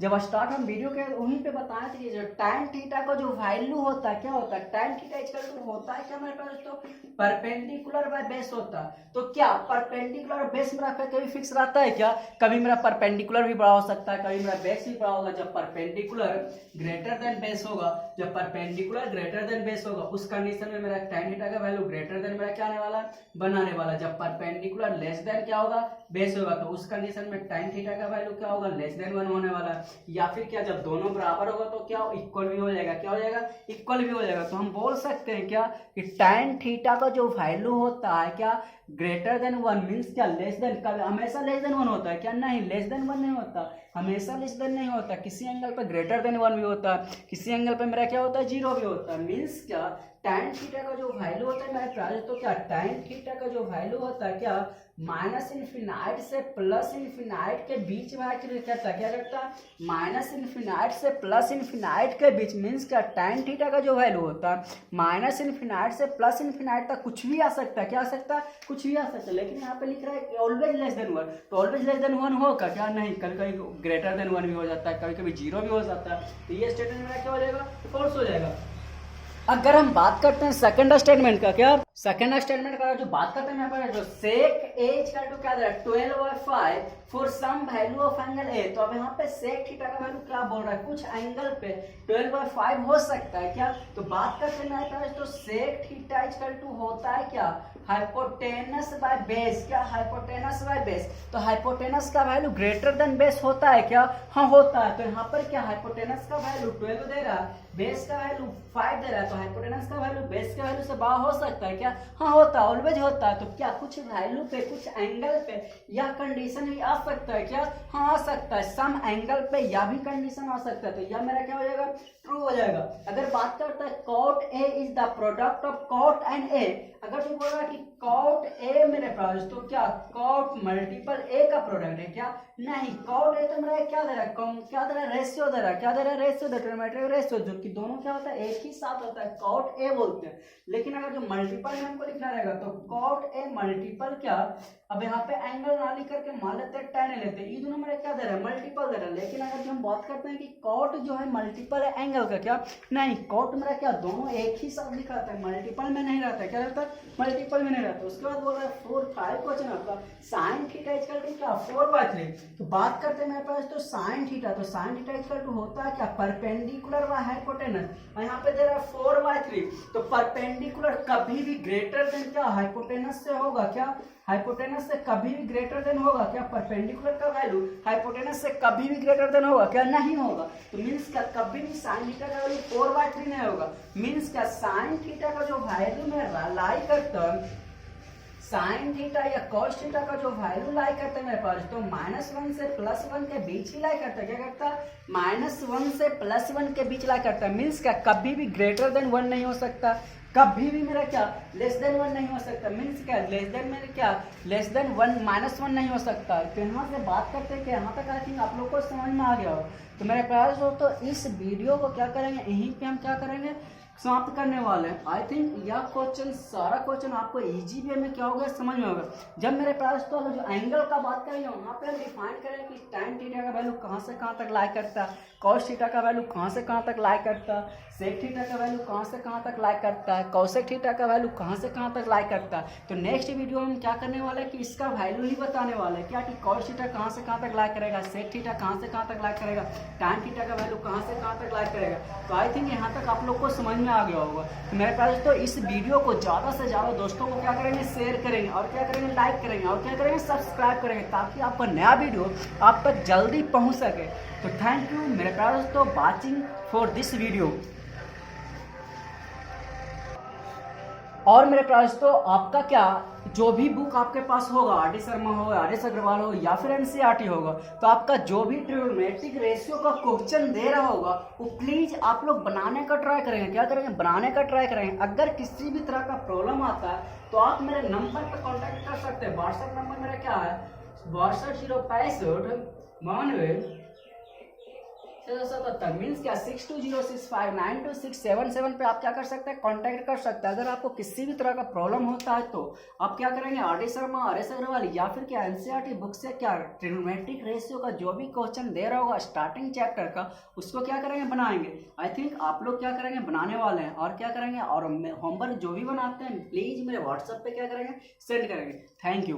जब स्टार्ट हम वीडियो के वहीं पे बताए थे कि जो tan थीटा का जो वैल्यू होता है, क्या होता है, tan थीटा इक्वल टू होता है क्या मेरे पास तो परपेंडिकुलर बाय बेस होता है। तो क्या परपेंडिकुलर बेस मेरा कभी फिक्स रहता है क्या, कभी मेरा परपेंडिकुलर भी बड़ा हो सकता है, कभी मेरा बेस भी बड़ा होगा। जब परपेंडिकुलर ग्रेटर देन बेस होगा, जब परपेंडिकुलर ग्रेटर देन बेस होगा, उस कंडीशन में मेरा tan थीटा का वैल्यू ग्रेटर देन मेरा क्या आने वाला, बनाने वाला। जब परपेंडिकुलर लेस देन क्या होगा, बेस होगा, तो उस कंडीशन में tan थीटा थीटा का वैल्यू क्या होगा, लेस देन 1 होने वाला है। या फिर क्या, जब दोनों बराबर होगा तो क्या इक्वल भी हो जाएगा, क्या हो जाएगा, इक्वल भी हो जाएगा। तो हम बोल सकते हैं क्या कि tan थीटा का जो वैल्यू होता है क्या, ग्रेटर देन 1 मीन्स क्या, लेस देन, कभी हमेशा लेस देन 1 होता है क्या, नहीं, लेस देन 1 नहीं होता, हमेशा लेस देन नहीं होता, किसी एंगल पे ग्रेटर देन 1 भी होता है, किसी एंगल पे मेरा क्या होता है, 0 भी होता है। मीन्स क्या, tan थीटा का जो वैल्यू होता है मेरा प्राइस, तो क्या tan थीटा का जो वैल्यू होता है क्या, माइनस इन्फिनाइट से प्लस इन्फिनाइट के बीच में क्या करता है, क्या करता है, माइनस इन्फिनाइट से प्लस इन्फिनाइट के बीच। मीन्स क्या, tan थीटा का जो वैल्यू होता है माइनस इन्फिनाइट से प्लस इन्फिनाइट तक कुछ भी आ सकता है, क्या आ सकता है, कुछ भी आ सकता है। लेकिन यहाँ पे लिख रहा है ऑलवेज लेस देन 1, तो ऑलवेज लेस देन 1 होगा क्या, नहीं, कभी कभी ग्रेटर देन 1 भी हो जाता है, कभी कभी 0 भी हो जाता है। तो ये स्टेटमेंट मेरा क्या हो जाएगा, फॉल्स हो जाएगा। अगर हम बात करते हैं सेकंड स्टेटमेंट का, क्या सेकंड स्टेटमेंट का जो बात करते हैं यहाँ पर, जो सेक ए इक्वल टू क्या दे रहा है, 12/5 for some value of angle A. तो अब यहाँ पे सेक थीटा का वैल्यू क्या बोल रहा है, कुछ एंगल पे 12/5 हो सकता है क्या। तो बात करते हैं मेरे पास, तो सेक थीटा इक्वल टू होता है क्या, हाइपोटेनस बाय बेस, क्या हाइपोटेनस बाय बेस। तो हाइपोटेनस का वैल्यू ग्रेटर देन बेस होता है क्या, हाँ होता है। तो यहाँ पर क्या, हाइपोटेनस का वैल्यू 12 दे रहा है, बेस का वैल्यू 5 दे रहा है, तो हाइपोटेनस का वैल्यू बेस के वैल्यू से बड़ा हो सकता है क्या, हाँ होता है, ऑलवेज होता है। तो क्या कुछ वैल्यू पे, कुछ एंगल पे यह कंडीशन भी आ सकता है क्या, हाँ आ सकता है, सम एंगल पे यह भी कंडीशन आ सकता है। तो यह मेरा क्या हो जाएगा, ट्रू हो जाएगा। अगर बात करता है cot A is the product of cot and A, अगर तुम बोल रहा है कि cot A मेरे पास, तो क्या cot मल्टीपल A का प्रोडक्ट है क्या, नहीं, cot A तो मेरा क्या दे रहा है, क्या दे रहा है, रेशियो दे रहा है, क्या दे रहा है, रेशियो, ट्रिग्नोमेट्रिक रेशियो, जो कि दोनों क्या होता है, एक ही साथ होता है, cot A बोलते हैं। लेकिन अगर जो मल्टीपल है हमको लिखना रहेगा, तो cot A मल्टीपल क्या, अब यहाँ पे एंगल ना लिख करके मान लेते हैं tan लेते हैं, ये दोनों मेरा क्या दे रहा है, मल्टीपल दे रहा है। लेकिन अगर हम बात करते हैं कि cot जो है मल्टीपल है एंगल का, क्या नहीं, cot मेरा क्या, दोनों एक ही साथ लिखा रहता है, मल्टीपल में नहीं रहता है, क्या रहता है, मल्टीपल में नहीं रहता। उसके बाद बोल रहा है 4/5 क्वेश्चन आपका, sin थीटा इक्वल टू क्या, 4/3। तो बात करते हैं मेरे पास, तो sin थीटा, तो sin थीटा इक्वल टू होता है क्या, परपेंडिकुलर बाय हाइपोटेनस, और यहाँ पे दे रहा है 4/3। तो परपेंडिकुलर कभी भी ग्रेटर देन क्या, हाइपोटेनस से होगा, क्या हाइपोटेनस से कभी भी ग्रेटर देन होगा क्या, परपेंडिकुलर का वैल्यू हाइपोटेनस से कभी भी ग्रेटर देन होगा क्या, नहीं होगा। तो मीन्स क्या, कभी भी साइन थीटा का वैल्यू 4/3 नहीं होगा। मीन्स क्या, साइन थीटा का जो वैल्यू में लाई करता है, साइन थीटा या कॉस थीटा का जो वैल्यू लाई करता है मेरे पास, तो -1 से +1 के बीच ही लाई करता है, क्या करता है, -1 से +1 के बीच लाई करता है। मीन्स क्या, कभी भी ग्रेटर देन 1 नहीं हो सकता, कभी भी मेरा क्या, लेस देन 1 नहीं हो सकता। मीन्स क्या, लेस देन मेरे क्या, लेस देन 1 -1 नहीं हो सकता। तो यहाँ से बात करते हैं कि यहाँ तक आई थिंक आप लोग को समझ में आ गया हो। तो मेरे प्यारे हो, तो इस वीडियो को क्या करेंगे, यहीं पे हम क्या करेंगे, समाप्त करने वाले हैं। आई थिंक यह क्वेश्चन, सारा क्वेश्चन आपको इजी वे में क्या होगा, समझ में होगा। जब मेरे पास तो जो एंगल का बात करेंगे, वहाँ पे हम डिफाइन करेंगे कि tan थीटा का वैल्यू कहाँ से कहाँ तक लाई करता है, cos थीटा का वैल्यू कहाँ से कहाँ तक लाई करता है, sec थीटा का वैल्यू कहाँ से कहाँ तक लाई करता है, cosec थीटा का वैल्यू कहाँ से कहाँ तक लाई करता है। तो नेक्स्ट वीडियो में हम क्या करने वाले हैं कि इसका वैल्यू ही बताने वाले हैं, क्या कि cos थीटा कहाँ से कहाँ तक लाई करेगा, sec थीटा कहाँ से कहाँ तक लाई करेगा, tan थीटा का वैल्यू कहाँ से कहाँ तक लाई करेगा। तो आई थिंक यहाँ तक आप लोग को समझ में आ गया होगा। तो मेरे पास तो इस वीडियो को ज़्यादा से ज़्यादा दोस्तों को क्या करेंगे, शेयर करेंगे, और क्या करेंगे, लाइक करेंगे, और क्या करेंगे, सब्सक्राइब करेंगे, ताकि आपका नया वीडियो आप तक जल्दी पहुंच सके। तो थैंक यू मेरे प्यारे दोस्तों वाचिंग फॉर दिस वीडियो। और मेरे प्यारे दोस्तों, आपका क्या, जो भी बुक आपके पास होगा, आर डी शर्मा हो, आर एस अग्रवाल हो, या फिर एनसीईआरटी होगा, तो आपका जो भी ट्रिग्नोमेट्रिक रेशियो का क्वेश्चन दे रहा होगा, वो प्लीज आप लोग बनाने का ट्राई करेंगे, क्या करेंगे, बनाने का ट्राई करेंगे। अगर किसी भी तरह का प्रॉब्लम आता है तो आप मेरे नंबर पर कॉन्टैक्ट कर सकते हैं। व्हाट्सएप नंबर मेरा क्या है, 62 065 677। मीन्स क्या, 6206592677 पे आप क्या कर सकते हैं, कांटेक्ट कर सकते हैं। अगर आपको किसी भी तरह का प्रॉब्लम होता है तो आप क्या करेंगे, R D Sharma, R S Agarwal, या फिर क्या एनसीईआरटी बुक से क्या ट्रिग्नोमेट्रिक रेशियो का जो भी क्वेश्चन दे रहा होगा स्टार्टिंग चैप्टर का, उसको क्या करेंगे, बनाएंगे। आई थिंक आप लोग क्या करेंगे, बनाने वाले हैं, और क्या करेंगे, और होमवर्क जो भी बनाते हैं प्लीज मेरे व्हाट्सएप पे क्या करेंगे, सेंड करेंगे। Thank you.